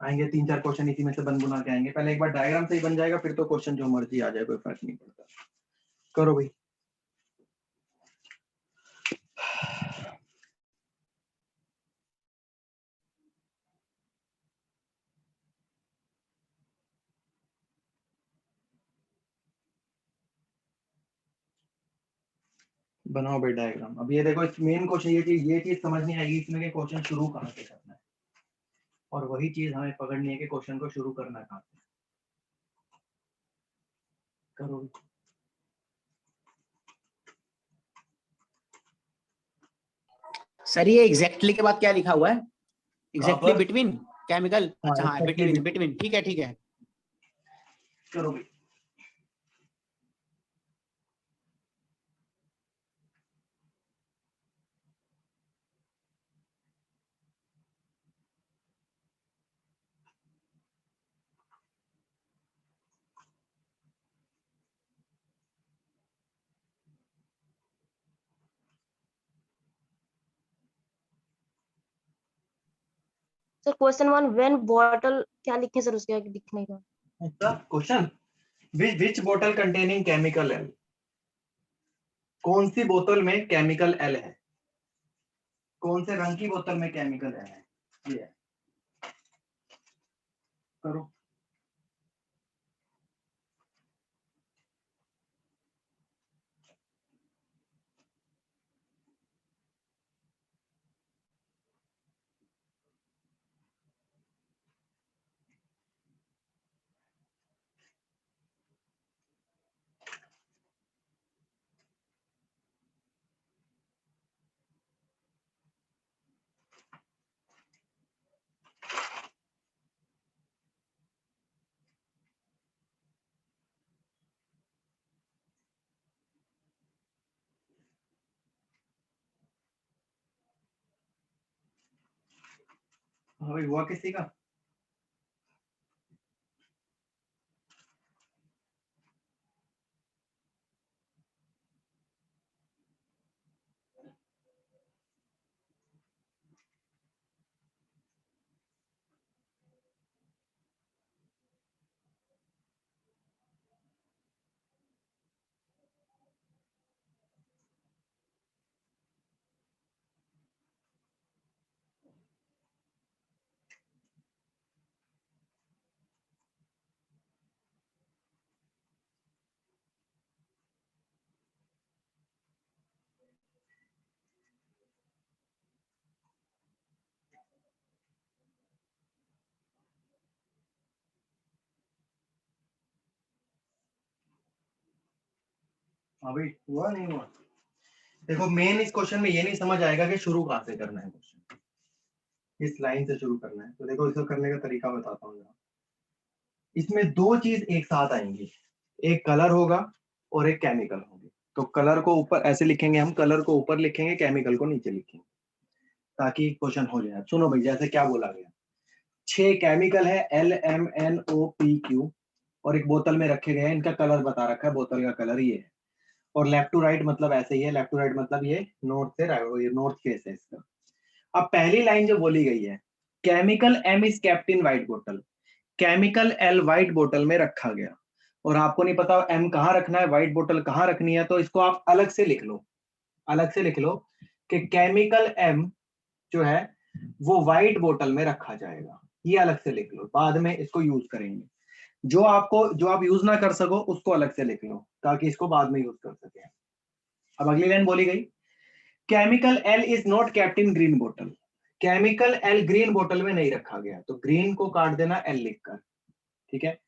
आएंगे. 3-4 क्वेश्चन इसी में से बन बुना के आएंगे. पहले एक बार डायग्राम से ही बन जाएगा, फिर तो क्वेश्चन जो मर्जी आ जाए, कोई फर्क नहीं पड़ता. करो भाई. बनाओ भाई डायग्राम. अब ये देखो, मेन क्वेश्चन ये चीज समझ नहीं आएगी इसमें कि क्वेश्चन शुरू कहाँ से करना है, और वही चीज हमें पकड़नी है कि क्वेश्चन को शुरू करना कहाँ से. करो. सर ये एग्जैक्टली के बाद क्या लिखा हुआ है? एग्जैक्टली पर? Between chemical. अच्छा हाँ, exactly बिटवीन. ठीक है. करो भाई. सर क्वेश्चन 1 व्हेन बॉटल क्या लिखे सर उसके आगे दिखने का. क्वेश्चन, विच बोतल कंटेनिंग केमिकल L. कौन सी बोतल में केमिकल L है. कौन से रंग की बोतल में केमिकल है, ये है। करो। हाँ भाई, हुआ किसी का? हाँ भाई, हुआ नहीं हुआ? देखो, मेन इस क्वेश्चन में ये नहीं समझ आएगा कि शुरू कहाँ से करना है, क्वेश्चन इस लाइन से शुरू करना है। तो देखो, इसको करने का तरीका बताता हूँ जरा। इसमें दो चीज एक साथ आएंगी, एक कलर होगा और एक केमिकल होगी। तो कलर को ऊपर ऐसे लिखेंगे, हम कलर को ऊपर लिखेंगे, केमिकल को नीचे लिखेंगे, ताकि क्वेश्चन हो जाए। सुनो भाई, जैसे क्या बोला गया, 6 केमिकल है LMNOPQ और एक बोतल में रखे गए हैं। इनका कलर बता रखा है, बोतल का कलर ये है, और लेफ्ट टू राइट मतलब ऐसे ही है। लेफ्ट टू राइट मतलब ये नॉर्थ से राइट, ये नॉर्थ फेस है इसका। अब पहली लाइन जो बोली गई है, chemical M is kept in white बोतल, केमिकल L व्हाइट बोतल में रखा गया, और आपको नहीं पता M कहाँ रखना है, व्हाइट बोतल कहाँ रखनी है, तो इसको आप अलग से लिख लो, अलग से लिख लो कि केमिकल M जो है वो व्हाइट बोतल में रखा जाएगा। ये अलग से लिख लो, बाद में इसको यूज करेंगे। जो आप यूज ना कर सको उसको अलग से लिख लो, ताकि इसको बाद में यूज कर सके। अब अगली लाइन बोली गई, chemical L is not kept in green बोतल, केमिकल L ग्रीन बोतल में नहीं रखा गया, तो ग्रीन को काट देना L लिखकर, ठीक है।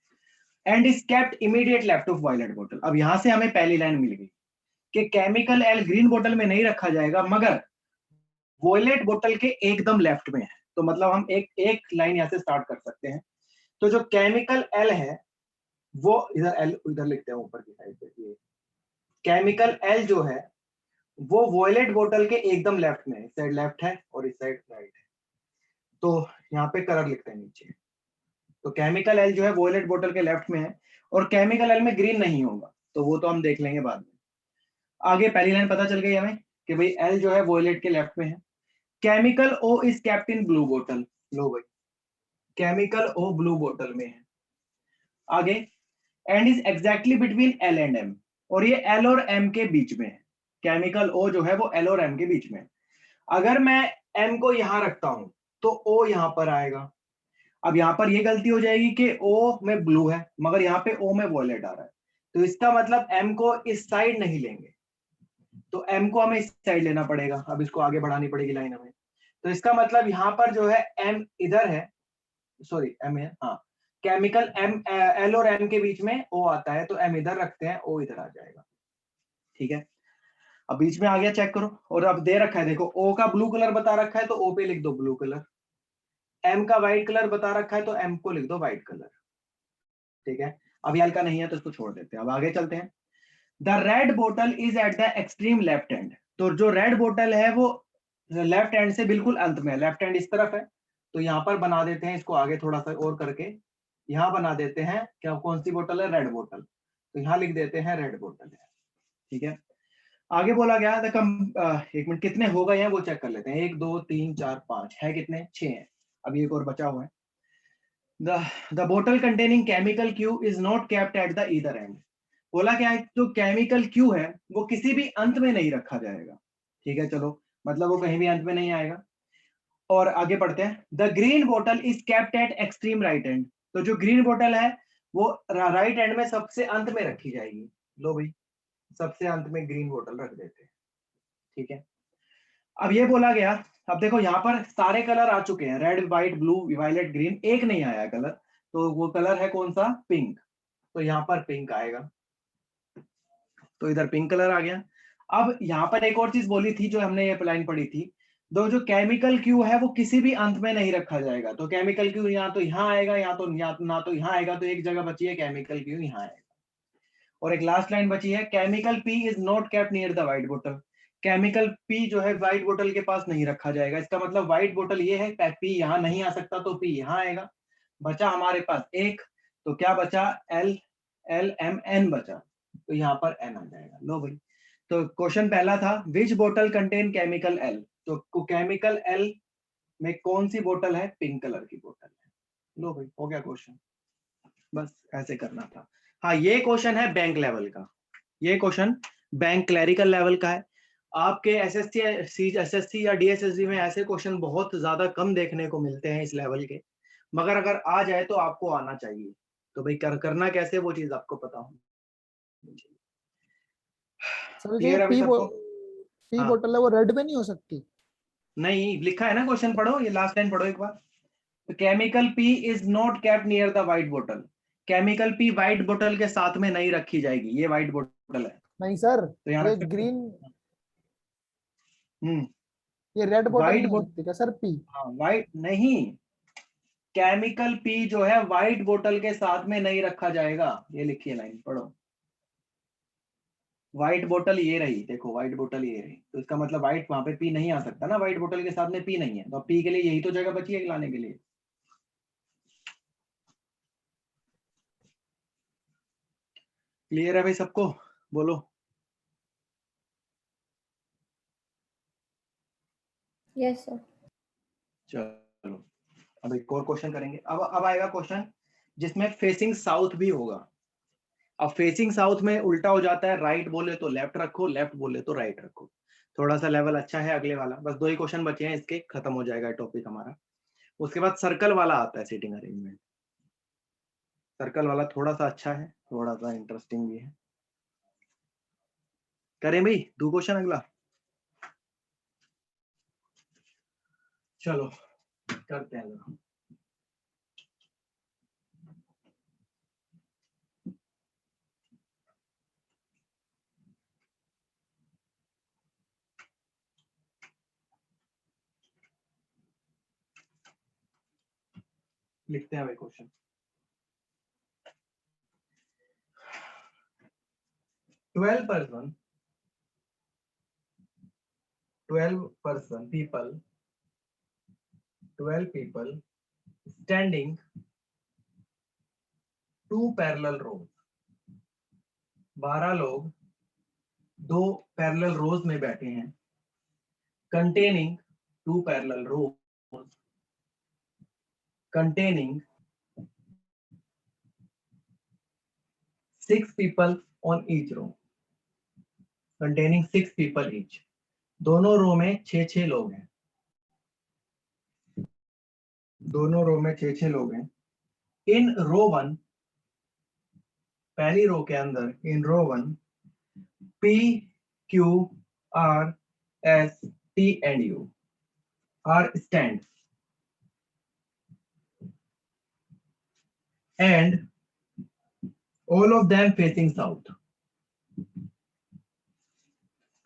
And is kept immediate left of violet बोतल। अब यहां से हमें पहली लाइन मिल गई कि केमिकल L ग्रीन बोतल में नहीं रखा जाएगा, मगर वॉयलेट बोतल के एकदम लेफ्ट में है। तो मतलब हम एक लाइन यहां से स्टार्ट कर सकते हैं। तो जो केमिकल L है वो इधर L इधर लिखते हैं ऊपर की साइड पे, ये केमिकल L जो है वो वॉयलेट बोतल के एकदम लेफ्ट में है। इस साइड लेफ्ट है और इस साइड राइट है, तो यहाँ पे कलर लिखते हैं नीचे। तो केमिकल L जो है वॉयलेट बोतल के लेफ्ट में है, और केमिकल L में ग्रीन नहीं होगा, तो वो तो हम देख लेंगे बाद में। आगे पहली लाइन पता चल गई हमें कि भाई L जो है वॉयलेट के लेफ्ट में है। Chemical O is kept in blue बोतल, लो भाई केमिकल O ब्लू बोतल में है। आगे and is exactly between L and M, और ये L और M के बीच में है। केमिकल O जो है वो L और M के बीच में है। अगर मैं M को यहां रखता हूं तो O यहां पर आएगा। अब यहां पर ये गलती हो जाएगी कि O में ब्लू है मगर यहाँ पे O में वॉयलेट आ रहा है, तो इसका मतलब M को इस साइड नहीं लेंगे, तो M को हमें इस साइड लेना पड़ेगा। अब इसको आगे बढ़ानी पड़ेगी लाइन हमें, तो इसका मतलब यहाँ पर जो है M इधर है, सॉरी M है, हाँ केमिकल M L और M के बीच में O आता है, तो M इधर रखते हैं, O इधर आ जाएगा, ठीक है। अब बीच में आ गया, चेक करो। और अब दे रखा है, देखो O का ब्लू कलर बता रखा है तो O पे लिख दो ब्लू कलर, M का व्हाइट कलर बता रखा है तो M को लिख दो व्हाइट कलर, ठीक है। अब L का नहीं है तो इसको छोड़ देते हैं। अब आगे चलते हैं। द रेड बोतल is at the extreme left hand, तो जो रेड बोतल है वो लेफ्ट हैंड से बिल्कुल अंत में है। लेफ्ट हैंड इस तरफ है, तो यहाँ पर बना देते हैं इसको आगे थोड़ा सा और करके, यहाँ बना देते हैं क्या, कौन सी बोतल है, रेड बोतल, तो यहाँ लिख देते हैं रेड बोतल है, ठीक है। आगे बोला गया था कम, एक मिनट, कितने हो गए हैं वो चेक कर लेते हैं। 1 2 3 4 5 है, कितने, 6 है। अभी एक और बचा हुआ है। द बोतल containing chemical Q is not kept at the either and, बोला क्या है, जो केमिकल Q है वो किसी भी अंत में नहीं रखा जाएगा, ठीक है। चलो मतलब वो कहीं भी अंत में नहीं आएगा। और आगे पढ़ते हैं, द ग्रीन बोतल is kept at extreme right and. तो जो ग्रीन बोतल है वो राइट एंड में सबसे अंत में रखी जाएगी। लो भाई, सबसे अंत में ग्रीन बोतल रख देते हैं, ठीक है। अब ये बोला गया, अब देखो यहाँ पर सारे कलर आ चुके हैं, red white blue violet green, एक नहीं आया कलर, तो वो कलर है कौन सा? पिंक। तो यहाँ पर पिंक आएगा, तो इधर पिंक कलर आ गया। अब यहाँ पर एक और चीज बोली थी जो हमने ये लाइन पढ़ी थी, दो जो केमिकल क्यू है वो किसी भी अंत में नहीं रखा जाएगा। तो केमिकल क्यू या तो यहाँ आएगा या तो ना तो यहाँ आएगा, तो एक जगह बची है केमिकल क्यू यहाँ आएगा। और एक लास्ट लाइन बची है, chemical P is not kept near the white बोतल। केमिकल पी जो है व्हाइट बोतल के पास नहीं रखा जाएगा। इसका मतलब व्हाइट बोतल ये है, पी यहाँ नहीं आ सकता तो पी यहाँ आएगा। बचा हमारे पास एक, तो क्या बचा? एल एल एम एन बचा, तो यहाँ पर एन आ जाएगा। लो भाई, तो क्वेश्चन पहला था विच बोतल कंटेन केमिकल एल, तो केमिकल एल में कौन सी बोतल है? पिंक कलर की बोतल है। लो भाई, हो गया क्वेश्चन, बस ऐसे करना था। हाँ, ये क्वेश्चन है बैंक लेवल का, ये क्वेश्चन बैंक क्लरिकल लेवल का है। आपके एसएससी या डीएसएससी में ऐसे क्वेश्चन बहुत ज्यादा कम देखने को मिलते हैं इस लेवल के, मगर अगर आ जाए तो आपको आना चाहिए। तो भाई करना कैसे वो चीज आपको पता हो। सर जो क्लियर है अभी सबको? पी हाँ। बोतल है वो रेड में नहीं हो सकती? नहीं लिखा है ना, क्वेश्चन पढ़ो, ये लास्ट लाइन पढ़ो एक बार। तो chemical P is not kept near the white बोतल। केमिकल पी व्हाइट बोतल के साथ में नहीं रखी जाएगी, ये व्हाइट बोतल है नहीं सर, तो यहाँ ये रख सकते ग्रीन, हो। ये रेड बोतल व्हाइट नहीं हो बोतल, सकती क्या सर? पी हाँ व्हाइट नहीं, केमिकल पी जो है व्हाइट बोतल के साथ में नहीं रखा जाएगा। ये लिखिए लाइन, पढ़ो। व्हाइट बोतल ये रही, देखो व्हाइट बोतल ये रही, तो इसका मतलब व्हाइट वहां पे पी नहीं आ सकता ना, व्हाइट बोतल के साथ में पी नहीं है, तो पी के लिए यही तो जगह बची है लाने के लिए। क्लियर है भाई सबको? बोलो। Yes sir. चलो अब एक और क्वेश्चन करेंगे। अब आएगा क्वेश्चन जिसमें फेसिंग साउथ भी होगा। अब फेसिंग साउथ में उल्टा हो जाता है, राइट बोले तो लेफ्ट रखो, लेफ्ट बोले तो राइट रखो। थोड़ा सा लेवल अच्छा है अगले वाला, बस 2 ही क्वेश्चन बचे हैं, इसके खत्म हो जाएगा टॉपिक हमारा। उसके बाद सर्कल वाला आता है, सीटिंग अरेंजमेंट। सर्कल वाला थोड़ा सा अच्छा है, थोड़ा सा इंटरेस्टिंग भी है। करें भाई 2 क्वेश्चन अगला? चलो करते हैं। लिखते हैं भाई question. 12 people standing 2 parallel rows। 12 लोग 2 पैरेलल रोज में बैठे हैं, containing 2 parallel rows containing 6 people on each row, containing 6 people each। दोनों रो में 6-6 लोग हैं, दोनों रो में 6-6 लोग हैं। इन रो 1, पहली रो के अंदर, इन रो 1 P Q R S T and U are stands and all of them facing south।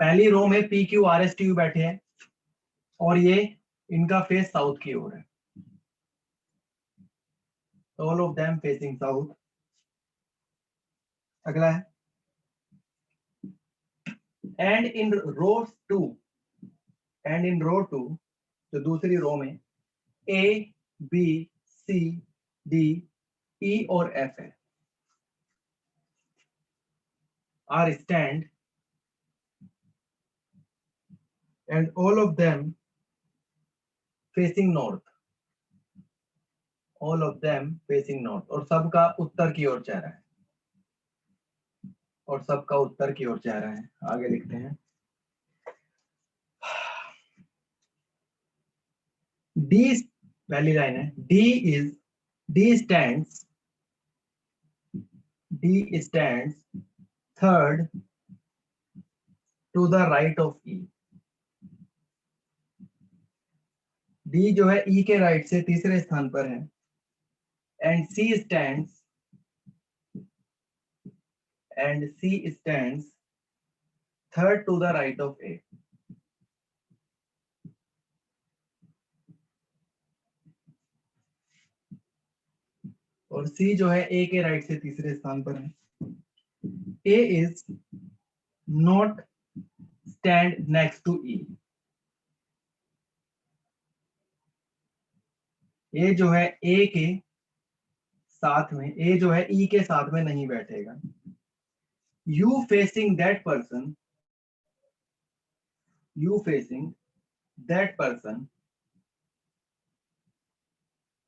पहली रो में P Q R S T U बैठे हैं और ये इनका फेस साउथ की ओर है, all of them facing south। अगला है and in row 2, जो दूसरी रो में A B C D E और F है, are stand and all of them facing north, all of them facing north। और सबका उत्तर की ओर चेहरा है, और सबका उत्तर की ओर चेहरा है। आगे लिखते हैं डी पहली लाइन है, D stands third to the right of E. D जो है ई के राइट से तीसरे स्थान पर है, and C stands third to the right of A. और सी जो है ए के राइट से तीसरे स्थान पर है। A is not stand next to E. A जो है ए के साथ में, ए जो है ई के साथ में नहीं बैठेगा। You facing that person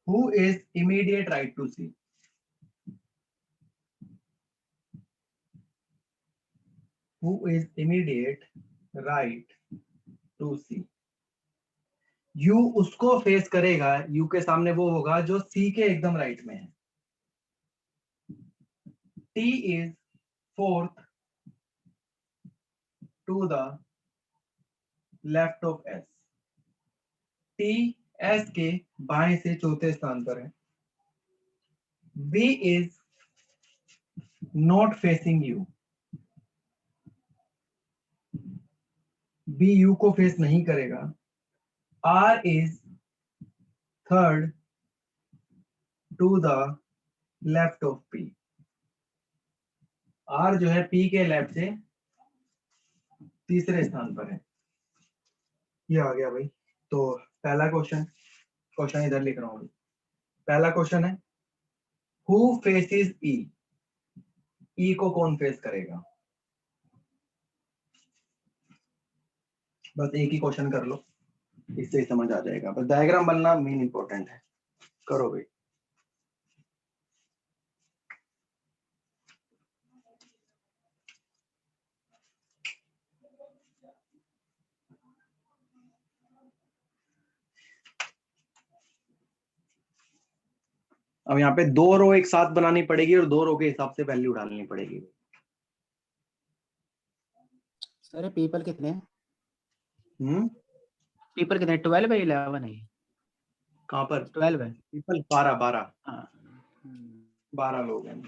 who is immediate right to see। who is immediate right to see। You उसको फेस करेगा, यू के सामने वो होगा जो सी के एकदम राइट में है। T is fourth to the left of S. T S के बाएं से चौथे स्थान पर है। B is not facing U. B U को फेस नहीं करेगा। R is third to the left of P. R जो है पी के लेफ्ट से तीसरे स्थान पर है। ये आ गया भाई। तो पहला क्वेश्चन इधर लिख रहा हूं। पहला क्वेश्चन है हु फेसेस ई। ई को कौन फेस करेगा? बस एक ही क्वेश्चन कर लो, इससे ही समझ आ जाएगा। बस डायग्राम बनना मेन इंपॉर्टेंट है। करो भाई। अब यहाँ पे 2 रो एक साथ बनानी पड़ेगी और 2 रो के हिसाब से वैल्यू डालनी पड़ेगी। सर पीपल कितने हैं? पीपल पीपल कितने? 12 है 11 है? कहाँ पर? 12 है। पीपल 12 हाँ 12 लोग हैं।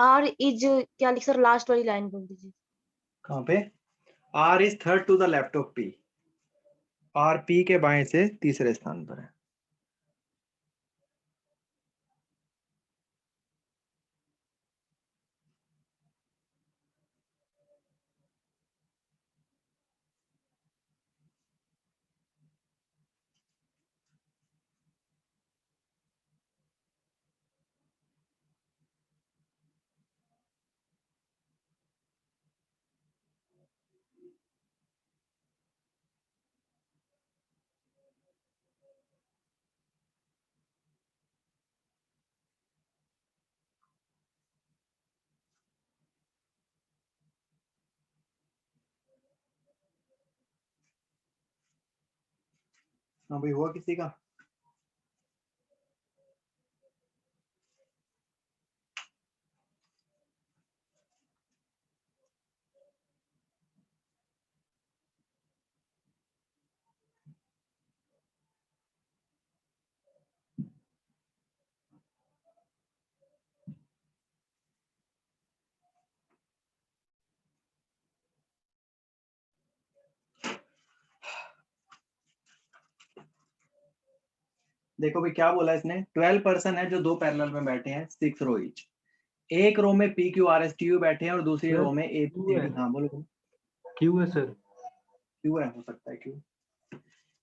आर इज क्या लिख सर? लास्ट वाली लाइन बोल दीजिए। कहाँ पे? R is third to the left of P. R P के बाएं से तीसरे स्थान पर है। हाँ भाई, हुआ किसी का? देखो भाई क्या बोला इसने। 12 पर्सन है जो 2 पैरेलल में बैठे हैं, 6 रो ईच। एक रो में P Q R S T U बैठे हैं और दूसरी सर, रो में ए क्यू है। हाँ बोलो। क्यू है सर। क्यू है, हो सकता है क्यू।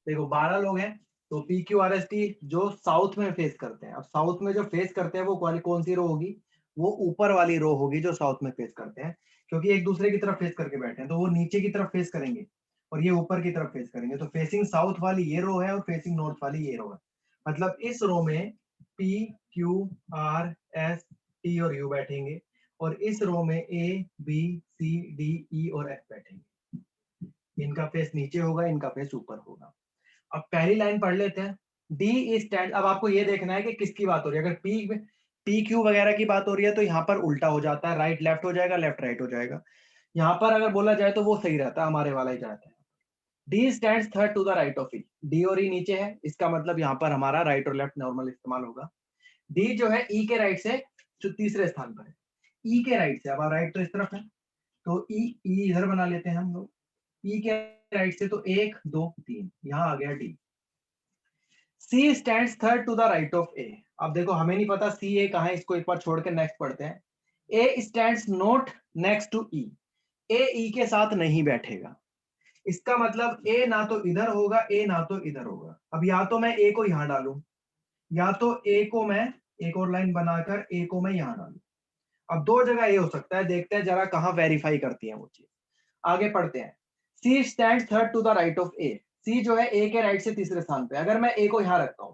देखो 12 लोग हैं तो P Q R S T जो साउथ में फेस करते हैं। अब साउथ में जो फेस करते हैं वो कौन सी रो होगी? वो ऊपर वाली रो होगी जो साउथ में फेस करते हैं, क्योंकि एक दूसरे की तरफ फेस करके बैठे हैं तो वो नीचे की तरफ फेस करेंगे और ये ऊपर की तरफ फेस करेंगे। तो फेसिंग साउथ वाली ये रो है और फेसिंग नॉर्थ वाली ये रो है। मतलब इस रो में P Q R S T और यू बैठेंगे और इस रो में A B C D E और एफ बैठेंगे। इनका फेस नीचे होगा, इनका फेस ऊपर होगा। अब पहली लाइन पढ़ लेते हैं। D is stand. अब आपको ये देखना है कि किसकी बात हो रही है। अगर पी क्यू वगैरह की बात हो रही है तो यहाँ पर उल्टा हो जाता है, राइट लेफ्ट हो जाएगा, लेफ्ट राइट हो जाएगा। यहाँ पर अगर बोला जाए तो वो सही रहता है, हमारे वाला ही जाता है। D stands third to the right of E. D और ई नीचे है, इसका मतलब यहाँ पर हमारा राइट और लेफ्ट नॉर्मल इस्तेमाल होगा। डी जो है ई के राइट से जो तीसरे स्थान पर है, ई के राइट से। अब राइट तो इस तरफ है तो ई इधर बना लेते हैं हम लोग। ई के राइट से तो 1 2 3, यहाँ आ गया D. C stands third to the right of A. अब देखो हमें नहीं पता सी ए कहाँ है, इसको एक बार छोड़ के नेक्स्ट पढ़ते हैं। A stands not next to E. A E के साथ नहीं बैठेगा। इसका मतलब ए ना तो इधर होगा, ए ना तो इधर होगा। अब या तो मैं ए को यहां डालूं, या तो ए को मैं एक और लाइन बनाकर ए को मैं यहां डालूं। अब दो जगह ए हो सकता है, देखते हैं जरा कहां वेरीफाई करती है वो चीज। आगे पढ़ते हैं। C stands third to the right of A. C जो है ए के राइट से तीसरे स्थान पे। अगर मैं ए को यहां रखता हूं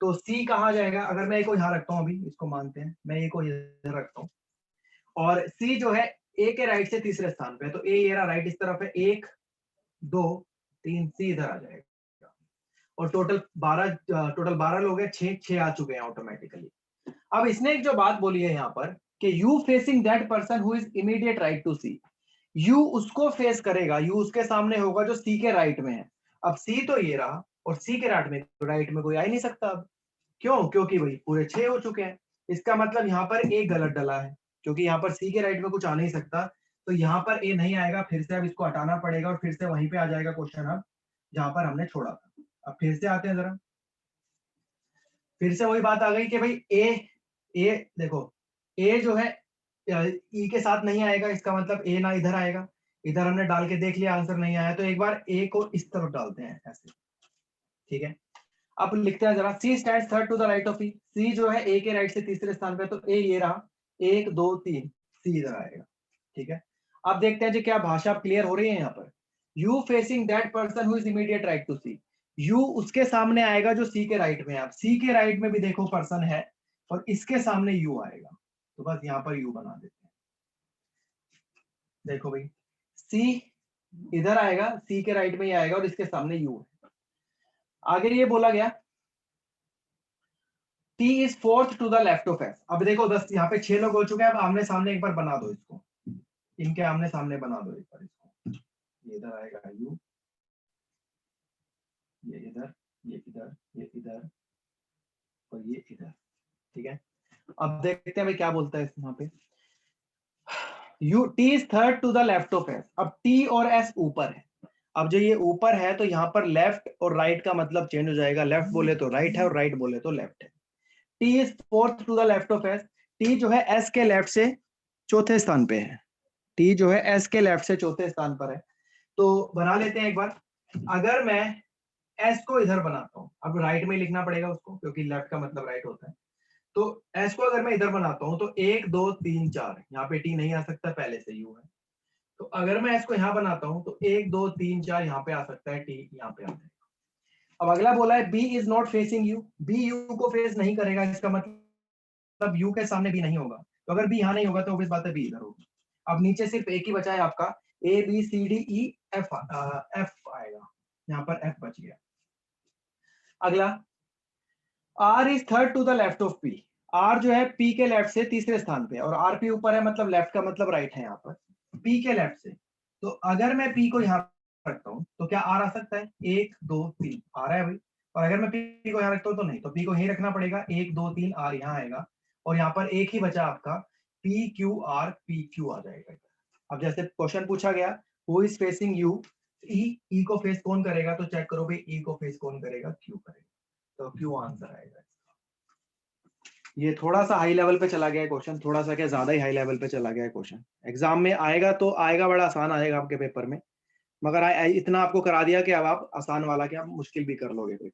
तो सी कहां जाएगा? अगर मैं ए को यहां रखता हूं, अभी इसको मानते हैं मैं ए को इधर रखता हूं और सी जो है ए के राइट से तीसरे स्थान पे, तो ए ये रहा राइट इस तरफ है, 1 2 3, सी इधर आ जाएगा। और टोटल 12 लोग हैं, 6 आ चुके हैं ऑटोमेटिकली। अब इसने एक जो बात बोली है यहाँ पर कि U facing that person who is immediate right to C. U उसको फेस करेगा, यू उसके सामने होगा जो सी के राइट में है। अब सी तो ये रहा और सी के राइट में कोई आ ही नहीं सकता। अब क्यों? क्योंकि भाई पूरे 6 हो चुके हैं। इसका मतलब यहाँ पर ए गलत डला है, क्योंकि यहाँ पर सी के राइट में कुछ आ नहीं सकता, तो यहाँ पर ए नहीं आएगा। फिर से अब इसको हटाना पड़ेगा और फिर से वहीं पे आ जाएगा क्वेश्चन अब जहां पर हमने छोड़ा था। अब फिर से आते हैं जरा, फिर से वही बात आ गई कि भाई ए देखो ए जो है ई के साथ नहीं आएगा, इसका मतलब ए ना इधर आएगा। इधर हमने डाल के देख लिया, आंसर नहीं आया, तो एक बार ए को इस तरफ डालते हैं ऐसे, ठीक है। अब लिखते हैं जरा। C stands third to the right of E. C जो है ए के राइट से तीसरे स्थान पे, तो ए ये रहा 1 2 3, सी इधर आएगा, ठीक है। अब देखते हैं जी क्या भाषा क्लियर हो रही है यहाँ पर। You facing that person who is immediate right to C. You उसके सामने आएगा जो सी के राइट में है। अब सी के राइट में भी देखो पर्सन है और इसके सामने यू आएगा, तो बस यहाँ पर यू बना देते हैं। देखो भाई सी इधर आएगा, सी के राइट में ही आएगा और इसके सामने यू है। आगे ये बोला गया T is fourth to the left of S। अब देखो 10 यहाँ पे 6 लोग हो चुके हैं। अब आमने सामने एक बार बना दो इसको, इनके आमने सामने बना दो एक बार इसको। ये इधर आएगा U, ये इधर, ये इधर, ये इधर और ये इधर, ठीक है। अब देखते हैं भाई क्या बोलता है यहाँ पे। T is third to the left of S। अब T और S ऊपर है। अब जो ये ऊपर है तो यहाँ पर लेफ्ट और राइट का मतलब चेंज हो जाएगा। लेफ्ट बोले तो राइट है और राइट बोले तो लेफ्ट है। T is fourth to the left of S। T जो है S के लेफ्ट से चौथे स्थान पे है। T जो है S के लेफ्ट से चौथे स्थान पर है। तो बना लेते हैं एक बार। अगर मैं S को इधर बनाता हूँ, अब राइट में लिखना पड़ेगा उसको क्योंकि लेफ्ट का मतलब राइट होता है। तो S को अगर मैं इधर बनाता हूँ तो 1 2 3 4, यहाँ पे T नहीं आ सकता, पहले से U है। तो अगर मैं S को यहाँ बनाता हूँ तो 1 2 3 4 यहाँ पे आ सकता है, T यहाँ पे आ जाएगा। अब अगला बोला है B is not facing U। B U को फेस नहीं करेगा, इसका मतलब U के सामने B नहीं होगा। तो अगर B यहाँ नहीं होगा तो ऑब्वियस बात है B इधर होगा। अब नीचे सिर्फ एक ही बचा है आपका, A B C D E F आएगा, यहाँ पर F बच गया। अगला R is third to the left of P। R जो है P के लेफ्ट से तीसरे स्थान पे, और R P ऊपर है मतलब लेफ्ट का मतलब राइट है यहाँ पर, P के लेफ्ट से। तो अगर मैं P को यहाँ रखता हूँ तो क्या R आ सकता है? 1 2 3 आ रहा है भाई। और अगर मैं P को यहाँ रखता हूँ तो नहीं, तो P को यहीं रखना पड़ेगा। 1 2 3 R यहाँ आएगा और यहाँ पर एक ही बचा आपका P Q R P Q आ जाएगा। अब जैसे क्वेश्चन पूछा गया हु इज फेसिंग यू, ई को फेस कौन करेगा, तो चेक करो भाई ई को फेस कौन करेगा, क्यू करेगा, तो क्यू आंसर आएगा। ये थोड़ा सा हाई लेवल पे चला गया है क्वेश्चन, थोड़ा सा क्या ज्यादा ही हाई लेवल पे चला गया है क्वेश्चन। एग्जाम में आएगा तो आएगा, बड़ा आसान आएगा आपके पेपर में, मगर इतना आपको करा दिया कि अब आप आसान वाला के आप मुश्किल भी कर लोगे कोई।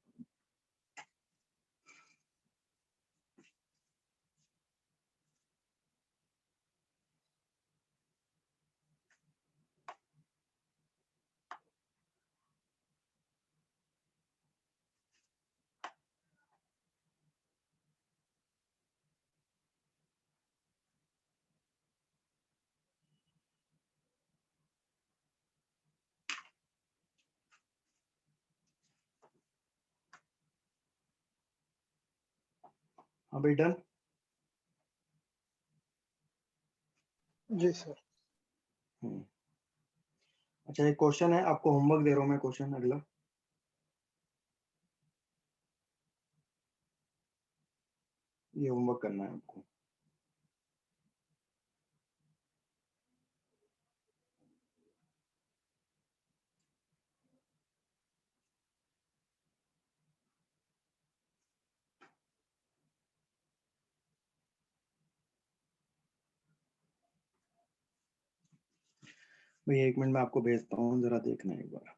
अभी डन। जी सर। अच्छा, एक क्वेश्चन है, आपको होमवर्क दे रहा हूँ मैं, क्वेश्चन अगला। ये होमवर्क करना है आपको। भाई 1 मिनट में आपको भेजता हूँ, जरा देखना एक बार।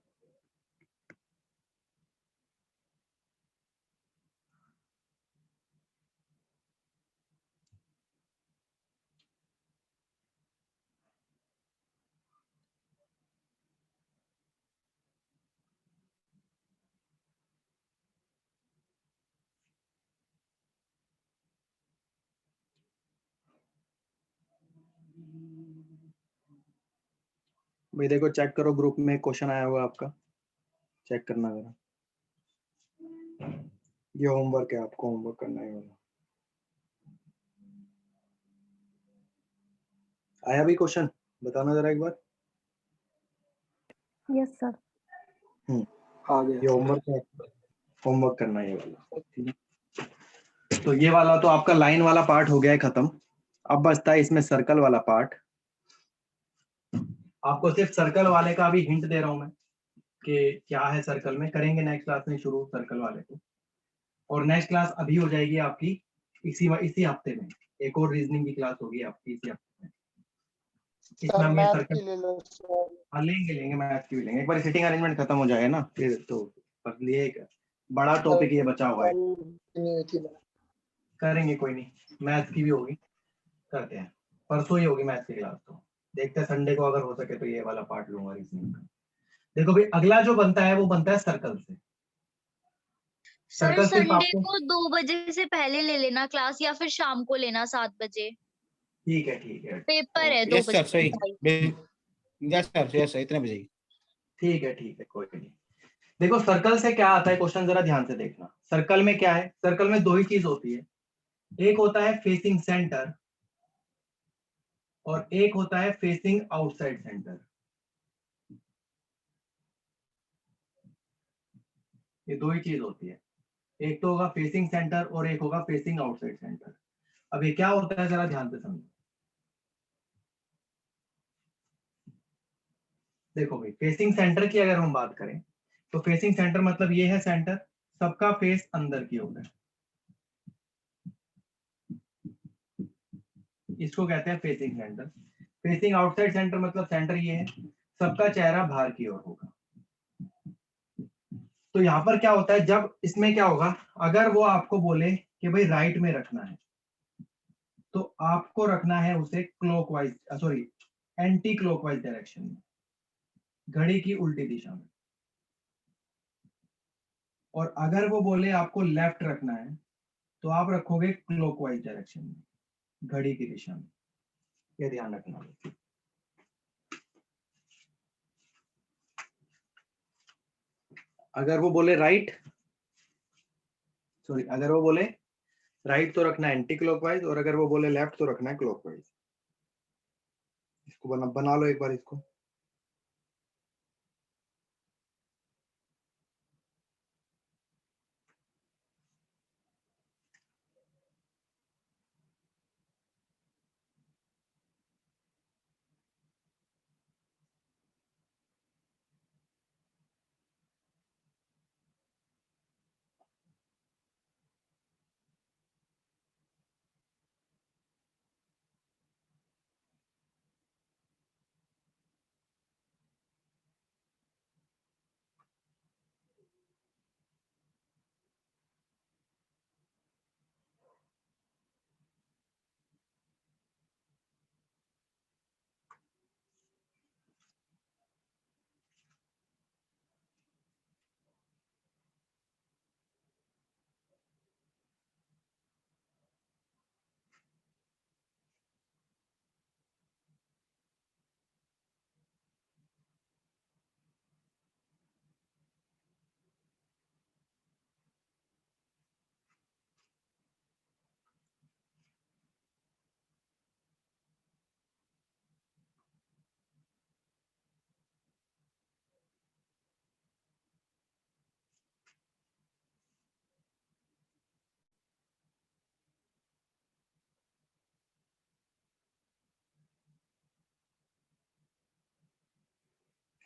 भाई देखो, चेक करो, ग्रुप में क्वेश्चन आया हुआ आपका, चेक करना जरा। ये होमवर्क है, आपको होमवर्क करना है वाला। आया भी क्वेश्चन, बताना जरा एक बार। Yes sir. आ गया ये होमवर्क है, होमवर्क करना है ये वाला, ठीक है। तो ये वाला तो आपका लाइन वाला पार्ट हो गया है खत्म। अब बचता है इसमें सर्कल वाला पार्ट। आपको सिर्फ सर्कल वाले का भी हिंट दे रहा हूं मैं कि क्या है सर्कल में, करेंगे नेक्स्ट क्लास में शुरू सर्कल वाले को। और नेक्स्ट क्लास अभी हो जाएगी आपकी इसी हफ्ते में। एक और रीजनिंग की क्लास होगी आपकी इसी हफ्ते में। इसमें सर। हम ये मैथ सर्कल, की ले लो सर। हाँ लेंगे मैथ की भी लेंगे। एक बार सिटिंग अरेंजमेंट खत्म हो जाए ना फिर तो, बस लिए एक बड़ा टॉपिक ये बचा हुआ है। कल नहीं हुई थी मैथ। करेंगे, कोई नहीं, मैथ की भी होगी, करते हैं। परसों ही होगी मैथ की क्लास, तो देखते हैं संडे को अगर हो सके तो ये वाला पार्ट लूंगा रीजनिंग का। देखो भाई, अगला जो बनता है वो बनता है सर्कल से। सर सर्कल सिर्फ संडे आपको, को 2 बजे से पहले ले लेना क्लास, या फिर शाम को लेना 7 बजे। ठीक है ठीक है, पेपर है ओके, 2 बजे। सही। यस सर, यस सर, इतने बजे ही। ठीक है कोई नहीं। देखो सर्कल से क्या आता है क्वेश्चन, जरा ध्यान से देखना। सर्कल में क्या है, सर्कल में दो ही चीज होती है, एक होता है फेसिंग सेंटर और एक होता है फेसिंग आउटसाइड सेंटर। ये दो ही चीज होती है, एक तो होगा फेसिंग सेंटर और एक होगा फेसिंग आउटसाइड सेंटर। अब ये क्या होता है जरा ध्यान से समझो। देखो भाई, फेसिंग सेंटर की अगर हम बात करें तो फेसिंग सेंटर मतलब ये है सेंटर, सबका फेस अंदर की ओर है, इसको कहते हैं facing centre. Facing outside centre मतलब सेंटर ये है, सबका चेहरा बाहर की ओर होगा। तो यहाँ पर क्या होता है, जब इसमें क्या होगा, अगर वो आपको बोले कि भाई राइट में रखना है तो आपको रखना है उसे clockwise, sorry anti clockwise direction में, घड़ी की उल्टी दिशा में। और अगर वो बोले आपको लेफ्ट रखना है तो आप रखोगे क्लॉकवाइज डायरेक्शन में, घड़ी की दिशा में। ये ध्यान रखना। अगर वो बोले राइट, सॉरी अगर वो बोले राइट तो रखना है एंटी क्लॉकवाइज, और अगर वो बोले लेफ्ट तो रखना है क्लॉकवाइज। इसको बना लो एक बार इसको।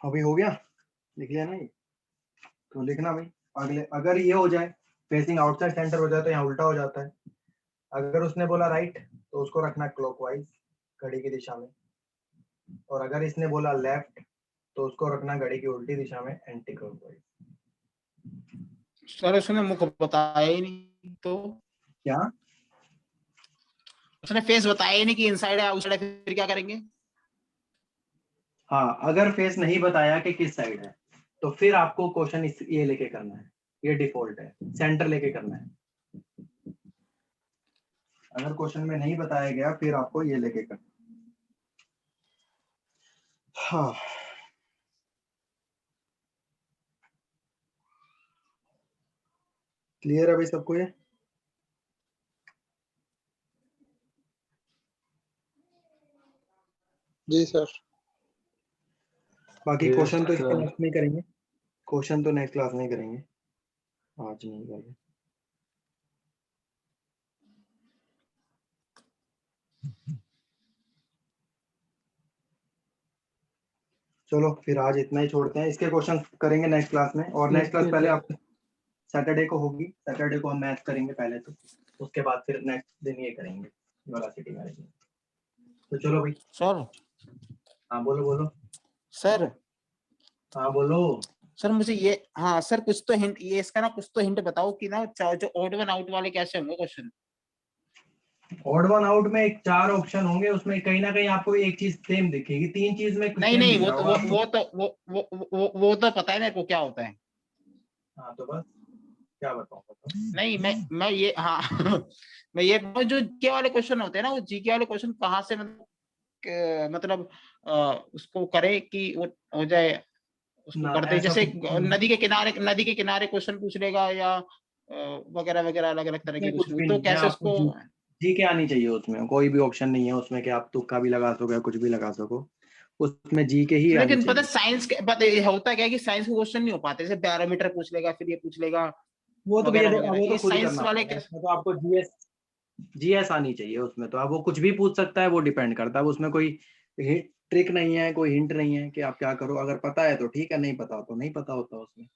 अभी हो गया, लिख लिया ना ये, तो लिखना भाई अगले, अगर ये हो जाए फेसिंग आउटसाइड सेंटर हो जाए तो यहाँ उल्टा हो जाता है। अगर उसने बोला राइट तो उसको रखना क्लॉकवाइज घड़ी की दिशा में, और अगर इसने बोला लेफ्ट तो उसको रखना घड़ी की उल्टी दिशा में एंटी क्लॉकवाइज। सर उसने मुझको बताया ही नहीं, तो क्या? उसने फेस बताया ही नहीं कि इनसाइड है आउटसाइड है, फिर क्या करेंगे? हाँ, अगर फेस नहीं बताया कि किस साइड है तो फिर आपको क्वेश्चन ये लेके करना है, ये डिफॉल्ट है, सेंटर लेके करना है। अगर क्वेश्चन में नहीं बताया गया फिर आपको ये लेके करना। हाँ, क्लियर है भाई सबको ये? जी सर। बाकी Yes, क्वेश्चन तो इसके sir. नेक्स्ट में करेंगे, क्वेश्चन तो नेक्स्ट क्लास में करेंगे, आज नहीं करेंगे। चलो फिर आज इतना ही छोड़ते हैं, इसके क्वेश्चन करेंगे नेक्स्ट क्लास में। और नेक्स्ट क्लास Okay, पहले sir. आप सैटरडे को होगी, सैटरडे को हम मैथ करेंगे पहले, तो उसके बाद फिर नेक्स्ट दिन ये करेंगे वेलोसिटी मैनेजमेंट। तो चलो भाई। सर हाँ बोलो बोलो। सर हाँ बोलो। सर मुझे ये, हाँ सर कुछ तो हिंट, ये इसका ना कुछ तो हिंट बताओ कि ना जो ऑड वन आउट वाले कैसे होंगे क्वेश्चन? ऑड वन आउट में एक 4 ऑप्शन होंगे, उसमें कहीं ना कहीं आपको एक चीज सेम दिखेगी, 3 चीज में कुछ नहीं सेम नहीं, दिख वो रहा तो होगा आपको। वो तो पता है मेरे को क्या होता है। हाँ तो बस क्या बताऊँ नहीं मैं ये, हाँ मैं ये जो जीके वाले क्वेश्चन होते हैं ना, वो जीके वाले क्वेश्चन कहाँ से मतलब उसको करे कि वो हो जाए, उसको ना, करते ऐसा जैसे कुछ नहीं है, नदी के किनारे क्वेश्चन पूछ लेगा, या वगैरह वगैरह अलग अलग तरह के उसमें कुछ क्वेश्चन, भी तो नहीं है। कैसे आपको उसको? जी के आनी चाहिए, उसमें कोई भी ऑप्शन नहीं है उसमें कि आप तुक्का भी लगा सको या कुछ भी लगा सको, उसमें जी के ही आनी लेकिन पता चाहिए। साइंस के पता ये होता क्या है कि साइंस के क्वेश्चन नहीं हो पाते, जैसे बैरोमीटर पूछ लेगा, फिर ये पूछ लेगा वो तो भैया वगैरह वगैरह, वो तो ये खुद ही साइंस करना वाले पड़ेगा, इसमें तो आपको जीएस आनी चाहिए उसमें, तो आप वो कुछ भी पूछ सकता है, वो डिपेंड करता है, उसमें कोई ट्रिक नहीं है, कोई हिंट नहीं है कि आप क्या करो, अगर पता है तो ठीक है, नहीं पता तो नहीं पता होता, उसमें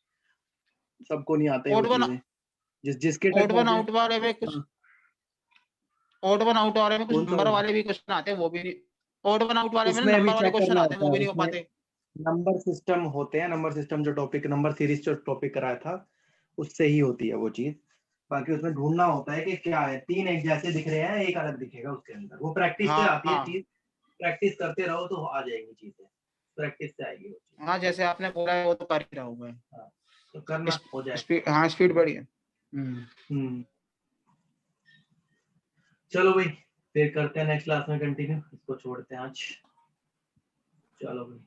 सबको नहीं आते वो ओड वन चीजें, जिसके टच ओड वन आते हैं। आउट वाले में कुछ हाँ, ओड वन आउट वाले में कुछ कौन सा नंबर वाले भी क्वेश्चन आते हैं, वो भी नहीं, ओड वन आउट वाले में ना उसमें अभी नंबर वाले चेक क्वेश्चन करना आते हैं, होता वो है, भी नहीं हो उसमें पाते। नंबर सिस्टम होते हैं, नंबर सिस्टम जो टॉपिक, नंबर सीरीज जो टॉपिक कराया था उससे ही होती है वो चीज। बाकी उसमें ढूंढना होता है कि क्या है, 3 एक जैसे दिख रहे हैं, एक अलग दिखेगा उसके अंदर, वो प्रैक्टिस से हाँ आती है हाँ चीज, प्रैक्टिस करते रहो तो आ जाएगी चीजें, प्रैक्टिस से आएगी वो चीज। हाँ, जैसे आपने बोला है वो तो कर ही रहा हूँ मैं। हाँ, तो करना हो जाएगा। स्पीड, हाँ स्पीड बढ़ी है। हम्म, चलो भाई फिर करते हैं नेक्स्ट क्लास में कंटिन्यू, इसको छोड़ते हैं आज। चलो भाई।